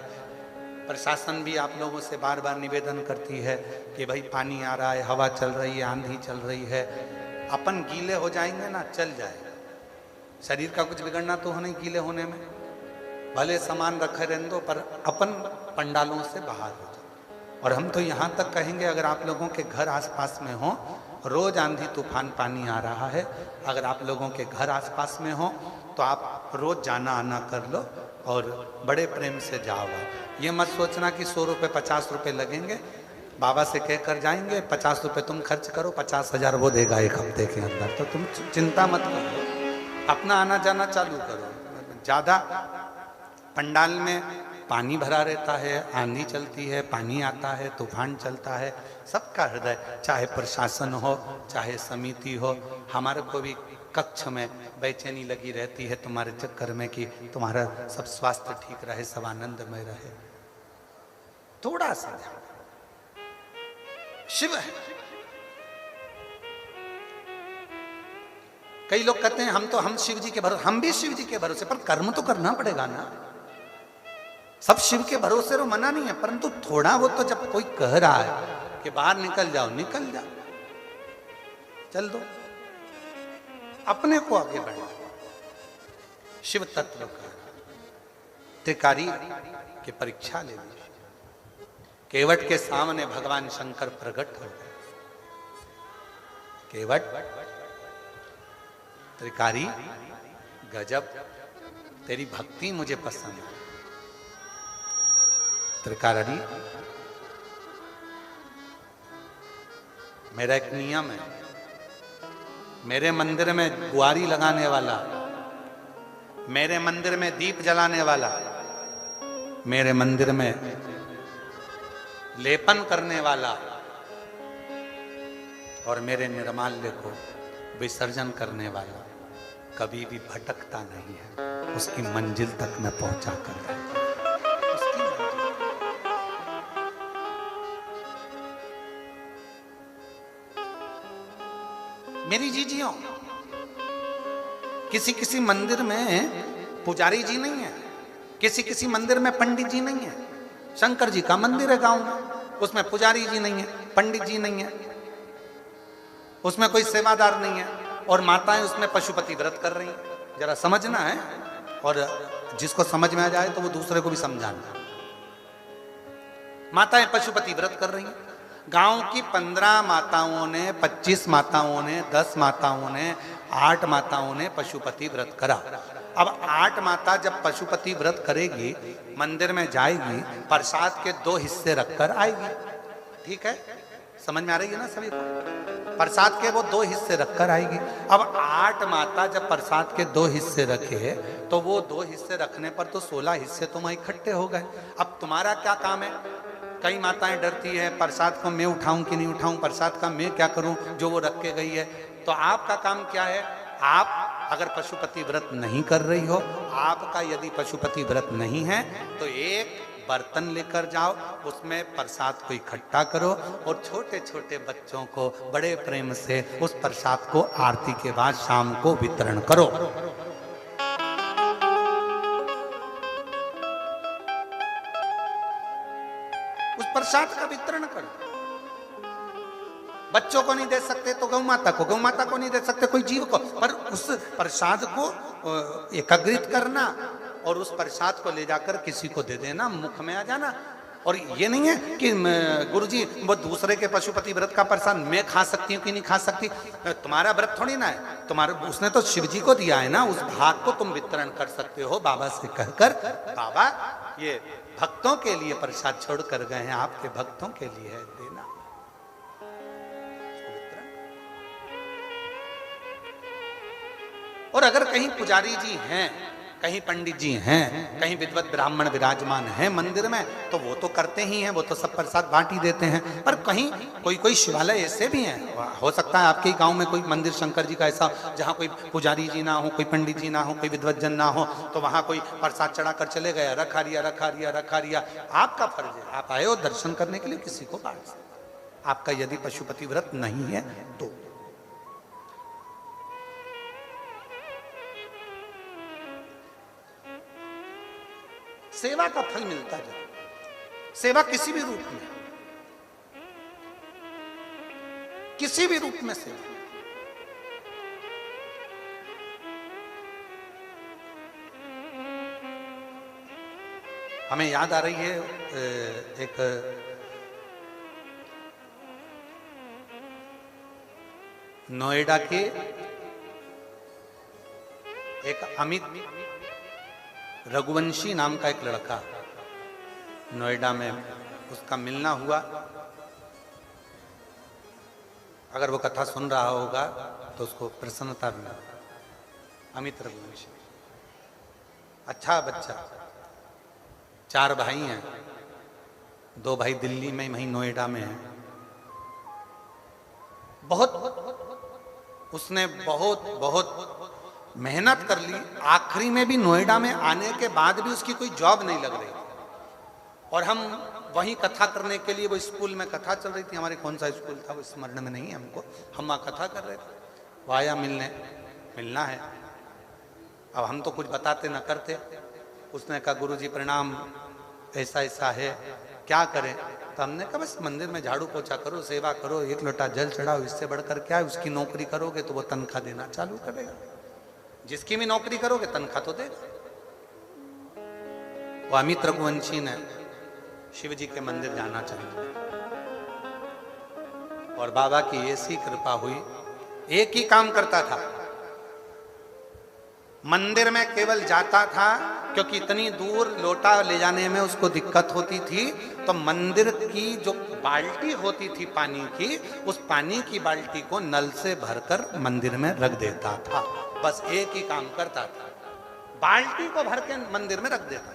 प्रशासन भी आप लोगों से बार बार निवेदन करती है कि भाई पानी आ रहा है, हवा चल रही है, आंधी चल रही है, अपन गीले हो जाएंगे ना, चल जाएगा। शरीर का कुछ बिगड़ना तो हो नहीं गीले होने में, भले सामान रखे रहने दो, पर अपन पंडालों से बाहर हो जाओ। और हम तो यहाँ तक कहेंगे, अगर आप लोगों के घर आसपास में हो, रोज आंधी तूफान पानी आ रहा है, अगर आप लोगों के घर आसपास में हो तो आप रोज जाना आना कर लो और बड़े प्रेम से जाओ। ये मत सोचना कि 100 रुपये 50 रुपये लगेंगे, बाबा से कह कर जाएंगे, 50 रुपये तुम खर्च करो, 50,000 वो देगा 1 हफ्ते के अंदर। तो तुम चिंता मत करो, अपना आना जाना चालू करो। ज़्यादा पंडाल में पानी भरा रहता है, आंधी चलती है, पानी आता है, तूफान चलता है, सबका हृदय, चाहे प्रशासन हो चाहे समिति हो, हमारे को भी कक्ष में बेचैनी लगी रहती है तुम्हारे चक्कर में कि तुम्हारा सब स्वास्थ्य ठीक रहे, सब आनंदमय रहे। थोड़ा सा ध्यान, शिव है। कई लोग कहते हैं हम शिव जी के भरोसे, हम भी शिव जी के भरोसे, पर कर्म तो करना पड़ेगा ना। सब शिव के भरोसे रो मना नहीं है, परंतु थोड़ा वो तो जब कोई कह रहा है कि बाहर निकल जाओ, निकल जाओ, चल दो, अपने को आगे बढ़ाओ। शिव तत्व का त्रिकारी की परीक्षा ले ली। केवट के सामने भगवान शंकर प्रकट हो गए। केवट, त्रिकारी, गजब, तेरी भक्ति मुझे पसंद है। त्रिकारी, मेरा एक नियम है, मेरे मंदिर में गुआरी लगाने वाला, मेरे मंदिर में दीप जलाने वाला, मेरे मंदिर में लेपन करने वाला और मेरे निर्माल्य को विसर्जन करने वाला कभी भी भटकता नहीं है, उसकी मंजिल तक मैं पहुंचा कर रहा हूं। मेरी जीजियों, किसी किसी मंदिर में पुजारी जी नहीं है, किसी किसी मंदिर में पंडित जी नहीं है। शंकर जी का मंदिर है गांव में, उसमें पुजारी जी नहीं है, पंडित जी नहीं है, उसमें कोई सेवादार नहीं है, और माताएं उसमें पशुपति व्रत कर रही हैं। जरा समझना है, और जिसको समझ में आ जाए तो वो दूसरे को भी समझाना। माताएं पशुपति व्रत कर रही हैं। गांव की 15 माताओं ने, 25 माताओं ने, 10 माताओं ने, 8 माताओं ने पशुपति व्रत करा। अब 8 माता जब पशुपति व्रत करेगी, मंदिर में जाएगी, प्रसाद के 2 हिस्से रखकर आएगी। ठीक है, समझ में आ रही है ना सभी को? प्रसाद के वो 2 हिस्से रखकर आएगी। अब 8 माता जब प्रसाद के 2 हिस्से रखे तो वो 2 हिस्से रखने पर तो 16 हिस्से तो वहीं इकट्ठे हो गए। अब तुम्हारा क्या काम है? कई माताएं डरती है, प्रसाद को मैं उठाऊं कि नहीं उठाऊं, प्रसाद का मैं क्या करूं, जो वो रख के गई है। तो आपका काम क्या है? आप अगर पशुपति व्रत नहीं कर रही हो, आपका यदि पशुपति व्रत नहीं है तो एक बर्तन लेकर जाओ, उसमें प्रसाद को इकट्ठा करो और छोटे छोटे बच्चों को बड़े प्रेम से उस प्रसाद को आरती के बाद शाम को वितरण करो। उस प्रसाद का वितरण करो। बच्चों को नहीं दे सकते तो गौ माता को, गौ माता को नहीं दे सकते कोई जीव को, पर उस प्रसाद को एकत्रित करना और उस प्रसाद को ले जाकर किसी को दे देना, मुख में आ जाना। और ये नहीं है कि गुरुजी वो दूसरे के पशुपति व्रत का प्रसाद मैं खा सकती हूँ कि नहीं खा सकती। तुम्हारा व्रत थोड़ी ना है, तुम्हारा, उसने तो शिव जी को दिया है ना, उस भाग को तुम वितरण कर सकते हो बाबा से कहकर, बाबा ये भक्तों के लिए प्रसाद छोड़ कर गए हैं, आपके भक्तों के लिए है, देना। और अगर कहीं पुजारी जी हैं, कहीं पंडित जी हैं, कहीं विद्वत ब्राह्मण विराजमान हैं मंदिर में, तो वो तो करते ही हैं, वो तो सब प्रसाद बांट ही देते हैं। पर कहीं कोई कोई शिवालय ऐसे भी हैं, हो सकता है आपके गांव में कोई मंदिर शंकर जी का ऐसा जहां कोई पुजारी जी ना हो, कोई पंडित जी ना हो, कोई विद्वत जन ना हो, तो वहां कोई प्रसाद चढ़ा कर चले गया, रखा रिया रखा रिया रखा रिया। आपका फर्ज है, आप आए हो दर्शन करने के लिए, किसी को बांट सकते। आपका यदि पशुपति व्रत नहीं है तो सेवा का फल मिलता है। सेवा किसी भी रूप में, किसी भी रूप में सेवा। हमें याद आ रही है एक नोएडा के एक अमित रघुवंशी नाम का एक लड़का, नोएडा में उसका मिलना हुआ। अगर वो कथा सुन रहा होगा तो उसको प्रसन्नता भी होगी। अमित रघुवंशी, अच्छा बच्चा, 4 भाई हैं, 2 भाई दिल्ली में, वहीं नोएडा में हैं। उसने बहुत मेहनत कर ली, आखिरी में भी नोएडा में आने के बाद भी उसकी कोई जॉब नहीं लग रही थी। और हम वहीं कथा करने के लिए, वो स्कूल में कथा चल रही थी हमारे, कौन सा स्कूल था वो स्मरण में नहीं है हमको, हम वहाँ कथा कर रहे थे। वो आया मिलना है। अब हम तो कुछ बताते ना करते। उसने कहा गुरुजी प्रणाम, ऐसा ऐसा है, क्या करें? तो हमने कहा बस मंदिर में झाड़ू पोछा करो, सेवा करो, 1 लोटा जल चढ़ाओ, इससे बढ़कर क्या है? उसकी नौकरी करोगे तो वो तनख्वाह देना चालू करेगा। जिसकी भी नौकरी करोगे तनख्वाह तो देगा। वो अमित रघुवंशी ने शिव जी के मंदिर जाना चाहिए, और बाबा की ऐसी कृपा हुई, एक ही काम करता था, मंदिर में केवल जाता था, क्योंकि इतनी दूर लोटा ले जाने में उसको दिक्कत होती थी, तो मंदिर की जो बाल्टी होती थी पानी की, उस पानी की बाल्टी को नल से भरकर मंदिर में रख देता था। बस एक ही काम करता था, बाल्टी को भर के मंदिर में रख देता।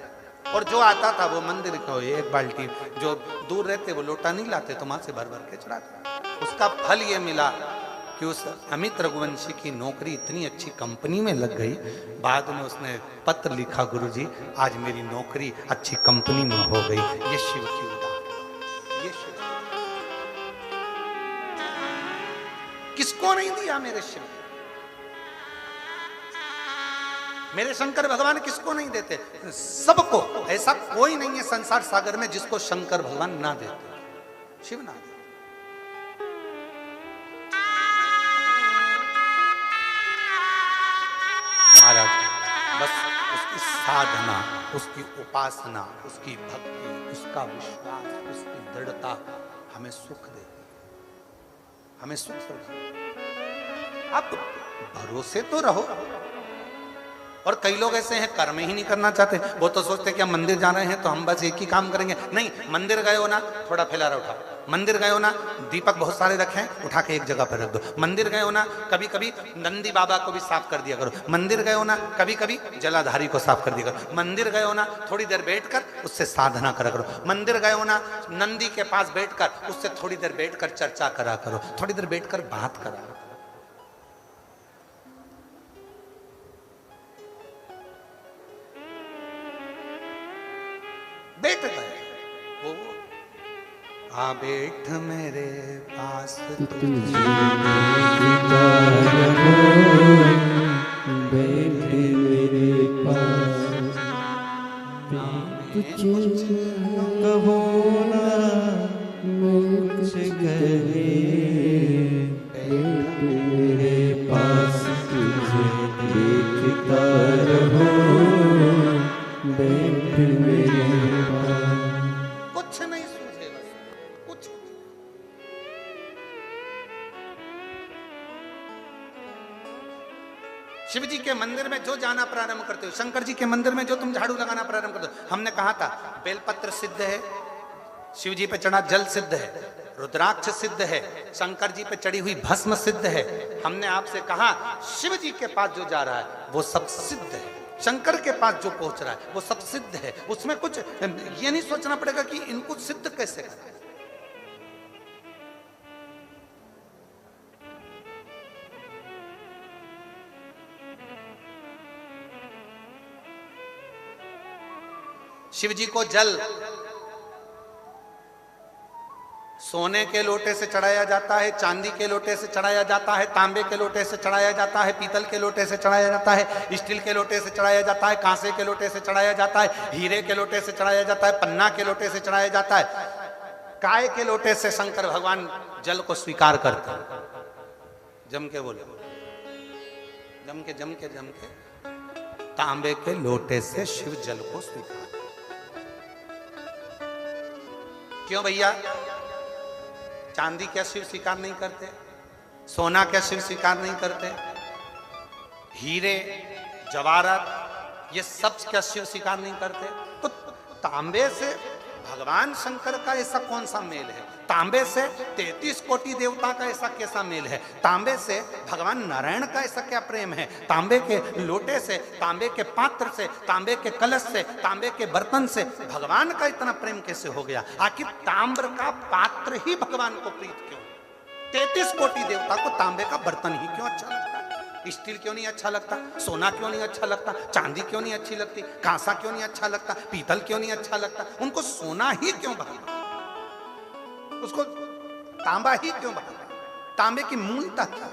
और जो आता था वो मंदिर को एक बाल्टी, जो दूर रहते वो लोटा नहीं लाते, तो वहां से भर भर के चढ़ाते। उसका फल ये मिला कि उस अमित रघुवंशी की नौकरी इतनी अच्छी कंपनी में लग गई। बाद में उसने पत्र लिखा, गुरुजी आज मेरी नौकरी अच्छी कंपनी में हो गई। ये शिव की उदाहरण, ये शिव। किसको नहीं दिया मेरे शिव? मेरे शंकर भगवान किसको नहीं देते? सबको। ऐसा कोई नहीं है संसार सागर में जिसको शंकर भगवान ना देते, शिव ना देते। महाराज बस उसकी साधना, उसकी उपासना, उसकी भक्ति, उसका विश्वास, उसकी दृढ़ता हमें सुख देती, हमें सुख देती। अब भरोसे तो रहो। और कई लोग ऐसे हैं कर्म ही नहीं करना चाहते, वो तो सोचते कि हम मंदिर जा रहे हैं तो हम बस एक ही काम करेंगे। नहीं, मंदिर गए हो ना, थोड़ा फैलारा उठाओ। मंदिर गए हो ना, दीपक बहुत सारे रखे हैं, उठा के एक जगह पर रख दो। मंदिर गए हो ना, कभी कभी नंदी बाबा को भी साफ कर दिया करो। मंदिर गए हो ना, कभी कभी जलाधारी को साफ कर दिया करो। मंदिर गए हो ना, थोड़ी देर बैठकर उससे साधना करा करो। मंदिर गए हो ना, नंदी के पास बैठकर उससे थोड़ी देर बैठकर चर्चा करा करो, थोड़ी देर बैठकर बात करा करो। बैठ गए वो, आ बैठ मेरे पास तुझे बैठ मेरे पास, कुछ कहो ना मुझसे कहे, बैठ मेरे पास तुझे देखता रहो, बैठ मेरे पास। कुछ नहीं सूझे, बस कुछ। शिव जी के मंदिर में जो जाना प्रारंभ करते हो, शंकर जी के मंदिर में जो तुम झाड़ू लगाना प्रारंभ करते हो, हमने कहा था बेलपत्र सिद्ध है, शिव जी पे चढ़ा जल सिद्ध है, रुद्राक्ष सिद्ध है, शंकर जी पे चढ़ी हुई भस्म सिद्ध है। हमने आपसे कहा शिव जी के पास जो जा रहा है वो सब सिद्ध है, शंकर के पास जो पहुंच रहा है वो सब सिद्ध है। उसमें कुछ ये नहीं सोचना पड़ेगा कि इनको सिद्ध कैसे करें। शिव जी को जल सोने के लोटे से चढ़ाया जाता है, चांदी के लोटे से चढ़ाया जाता है, तांबे के लोटे से चढ़ाया जाता है, पीतल के लोटे से चढ़ाया जाता है, स्टील के लोटे से चढ़ाया जाता है, कांसे के लोटे से चढ़ाया जाता है, हीरे के लोटे से चढ़ाया जाता है, पन्ना के लोटे से चढ़ाया जाता है। काय के लोटे से शंकर भगवान जल को स्वीकार करते हैं। जम के बोले, जम के तांबे के लोटे से शिव जल को स्वीकार। क्यों भैया? चांदी क्या शिव स्वीकार नहीं करते? सोना क्या शिव स्वीकार नहीं करते? हीरे जवाहरात ये सब क्या शिव स्वीकार नहीं करते? तो तांबे से भगवान शंकर का ऐसा कौन सा मेल है? तांबे से 33 कोटि देवता का ऐसा कैसा मेल है? तांबे से भगवान नारायण का ऐसा क्या प्रेम है? तांबे के लोटे से, तांबे के पात्र से, तांबे के कलश से, तांबे के बर्तन से भगवान का इतना प्रेम कैसे हो गया? आखिर ताम्र का पात्र ही भगवान को प्रीत क्यों? 33 कोटि देवता को तांबे का बर्तन ही क्यों अच्छा लगता है? स्टील क्यों नहीं अच्छा लगता? सोना क्यों नहीं अच्छा लगता? चांदी क्यों नहीं अच्छी लगती? कांसा क्यों नहीं अच्छा लगता? पीतल क्यों नहीं अच्छा लगता? उनको सोना ही क्यों भाता? उसको तांबा ही क्यों भाता? तांबे की मूलता क्या?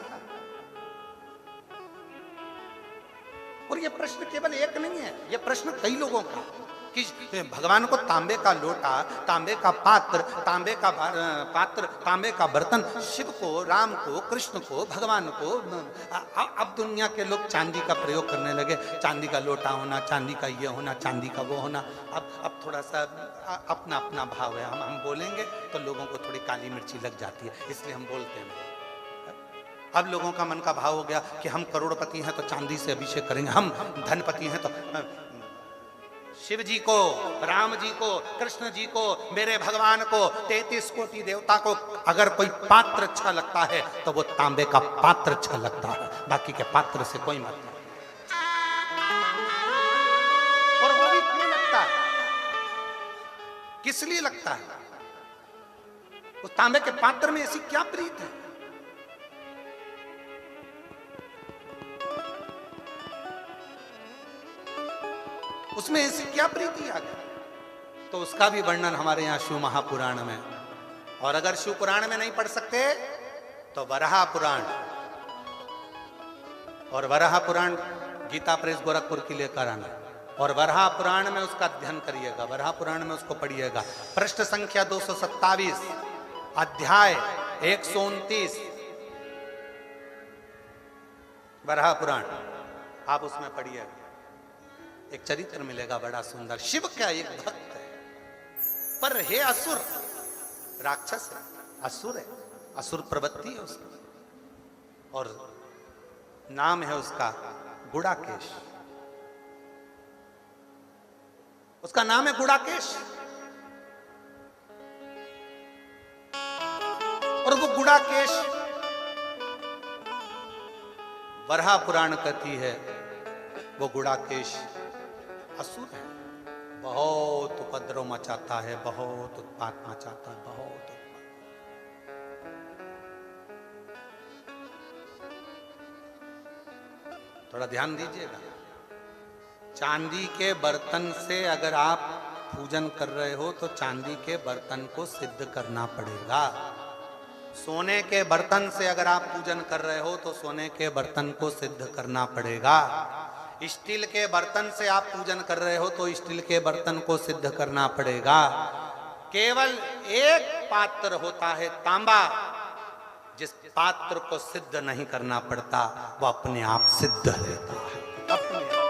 और यह प्रश्न केवल एक नहीं है, यह प्रश्न कई लोगों का कि भगवान को तांबे का लोटा, तांबे का पात्र, तांबे का बर्तन, शिव को, राम को, कृष्ण को, भगवान को। अब दुनिया के लोग चांदी का प्रयोग करने लगे, चांदी का लोटा होना, चांदी का ये होना, चांदी का वो होना। अब थोड़ा सा अपना अपना भाव है, हम बोलेंगे तो लोगों को थोड़ी काली मिर्ची लग जाती है, इसलिए हम बोलते हैं। अब लोगों का मन का भाव हो गया कि हम करोड़पति हैं तो चांदी से अभिषेक करेंगे, हम धनपति हैं तो शिव जी को, राम जी को, कृष्ण जी को, मेरे भगवान को, 33 कोटि देवता को अगर कोई पात्र अच्छा लगता है तो वो तांबे का पात्र अच्छा लगता है, बाकी के पात्र से कोई मतलब नहीं। और वो भी क्यों लगता है? किस लिए लगता है? उस तांबे के पात्र में ऐसी क्या प्रीत है? उसमें ऐसी क्या प्रीति आ गई? तो उसका भी वर्णन हमारे यहाँ शिव महापुराण में। और अगर शिव पुराण में नहीं पढ़ सकते तो वराह पुराण, और वराह पुराण गीता प्रेस गोरखपुर की लेकर आना, और वराह पुराण में उसका अध्ययन करिएगा, वराह पुराण में उसको पढ़िएगा। पृष्ठ संख्या 227, अध्याय 129, वराह पुराण आप उसमें पढ़िएगा, एक चरित्र मिलेगा बड़ा सुंदर। शिव का एक भक्त है, पर हे असुर, राक्षस है, असुर है, असुर प्रवृत्ति है उसकी, और नाम है उसका गुड़ाकेश। उसका नाम है गुड़ाकेश, और वो गुड़ाकेश वराह पुराण कहती है वो गुड़ाकेश असुर है, बहुत उपद्रव मचाता है, बहुत उत्पात मचाता है, बहुत उत्पात। थोड़ा ध्यान दीजिएगा, चांदी के बर्तन से अगर आप पूजन कर रहे हो तो चांदी के बर्तन को सिद्ध करना पड़ेगा। सोने के बर्तन से अगर आप पूजन कर रहे हो तो सोने के बर्तन को सिद्ध करना पड़ेगा। स्टील के बर्तन से आप पूजन कर रहे हो तो स्टील के बर्तन को सिद्ध करना पड़ेगा। केवल एक पात्र होता है तांबा, जिस पात्र को सिद्ध नहीं करना पड़ता वो अपने आप सिद्ध रहता है, अपने आप।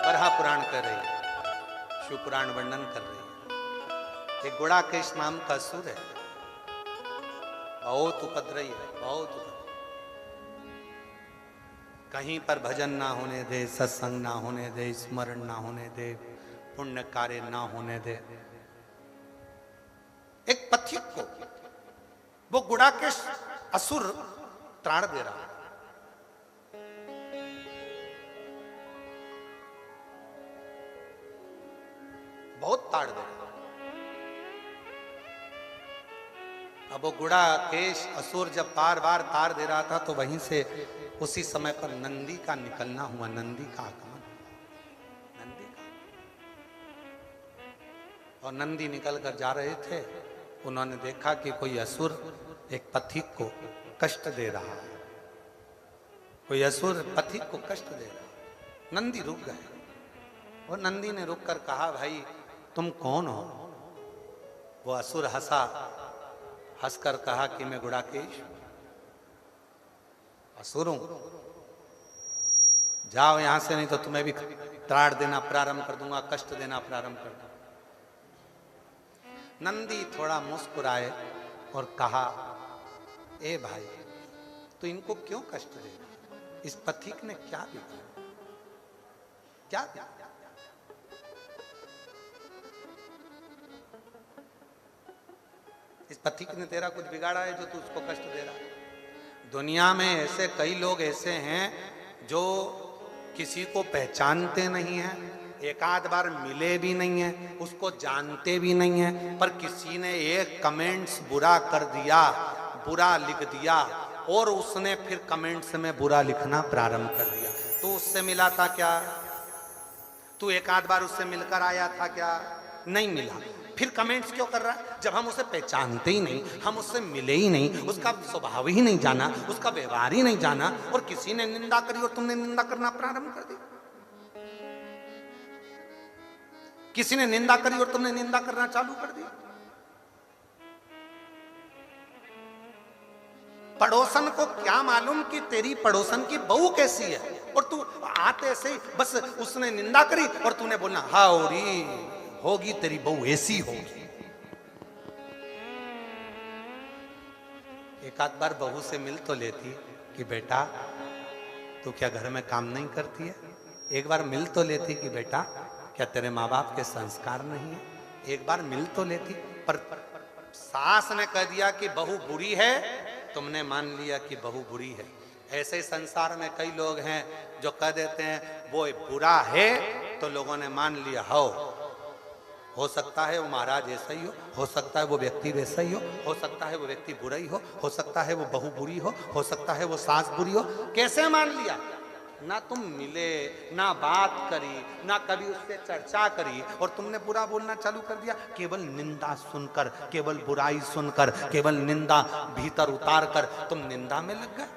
वराह पुराण कर रही है, शिव पुराण वर्णन कर रही है। एक गुड़ाकेश नाम का असुर है, बहुत उपद्रवी है, बहुत उपद्रवी। कहीं पर भजन ना होने दे, सत्संग ना होने दे, स्मरण ना होने दे, पुण्य कार्य ना होने दे। एक पथिक को वो गुड़ाकेश असुर त्राण दे रहा है। बहुत ताड़ दे रहा है। अब वो गुड़ाकेश असुर जब बार बार तार दे रहा था तो वहीं से उसी समय पर नंदी का निकलना हुआ, नंदी का आगमन, नंदी का। और नंदी निकल कर जा रहे थे, उन्होंने देखा कि कोई असुर एक पथिक को कष्ट दे रहा है, कोई असुर पथिक को कष्ट दे रहा है। नंदी रुक गए, और नंदी ने रुक कर कहा, भाई तुम कौन हो? वो असुर हंसा, हंसकर कहा कि मैं गुड़ाकेश असुर हूं, जाओ यहां से, नहीं तो तुम्हें भी त्राण देना प्रारंभ कर दूंगा, कष्ट देना प्रारंभ कर दूंगा। नंदी थोड़ा मुस्कुराए और कहा, ए भाई, तो इनको क्यों कष्ट दे रहा? इस पथिक ने क्या बिगाड़ा? क्या? इस पथिक ने तेरा कुछ बिगाड़ा है जो तू उसको कष्ट दे रहा है? दुनिया में ऐसे कई लोग ऐसे हैं जो किसी को पहचानते नहीं हैं, एक आध बार मिले भी नहीं है, उसको जानते भी नहीं है, पर किसी ने एक कमेंट्स बुरा कर दिया, बुरा लिख दिया, और उसने फिर कमेंट्स में बुरा लिखना प्रारंभ कर दिया। तो उससे मिला था क्या? तू एक आध बार उससे मिलकर आया था क्या? नहीं मिला, फिर कमेंट्स क्यों कर रहा है? जब हम उसे पहचानते ही नहीं, हम उससे मिले ही नहीं, उसका स्वभाव ही नहीं जाना, उसका व्यवहार ही नहीं जाना, और किसी ने निंदा करी और तुमने निंदा करना प्रारंभ कर दी। किसी ने निंदा करी और तुमने निंदा करना चालू कर दी। पड़ोसन को क्या मालूम कि तेरी पड़ोसन की बहू कैसी है, और तू आते से ही बस उसने निंदा करी और तूने बोलना हाउरी होगी तेरी बहू ऐसी होगी। एक आध बार बहू से मिल तो लेती कि बेटा तू क्या घर में काम नहीं करती है? एक बार मिल तो लेती कि बेटा क्या तेरे माँ बाप के संस्कार नहीं है? एक बार मिल तो लेती। पर सास ने कह दिया कि बहू बुरी है, तुमने मान लिया कि बहू बुरी है। ऐसे ही संसार में कई लोग हैं जो कह देते हैं वो बुरा है, तो लोगों ने मान लिया हो सकता है वो महाराज ऐसा ही हो सकता है वो व्यक्ति वैसा ही हो सकता है वो व्यक्ति बुरा ही हो सकता है वो बहू बुरी हो सकता है वो सास बुरी हो। कैसे मान लिया? ना तुम मिले, ना बात करी, ना कभी उससे चर्चा करी, और तुमने बुरा बोलना चालू कर दिया। केवल निंदा सुनकर, केवल बुराई सुनकर, केवल निंदा भीतर उतार कर तुम निंदा में लग गए।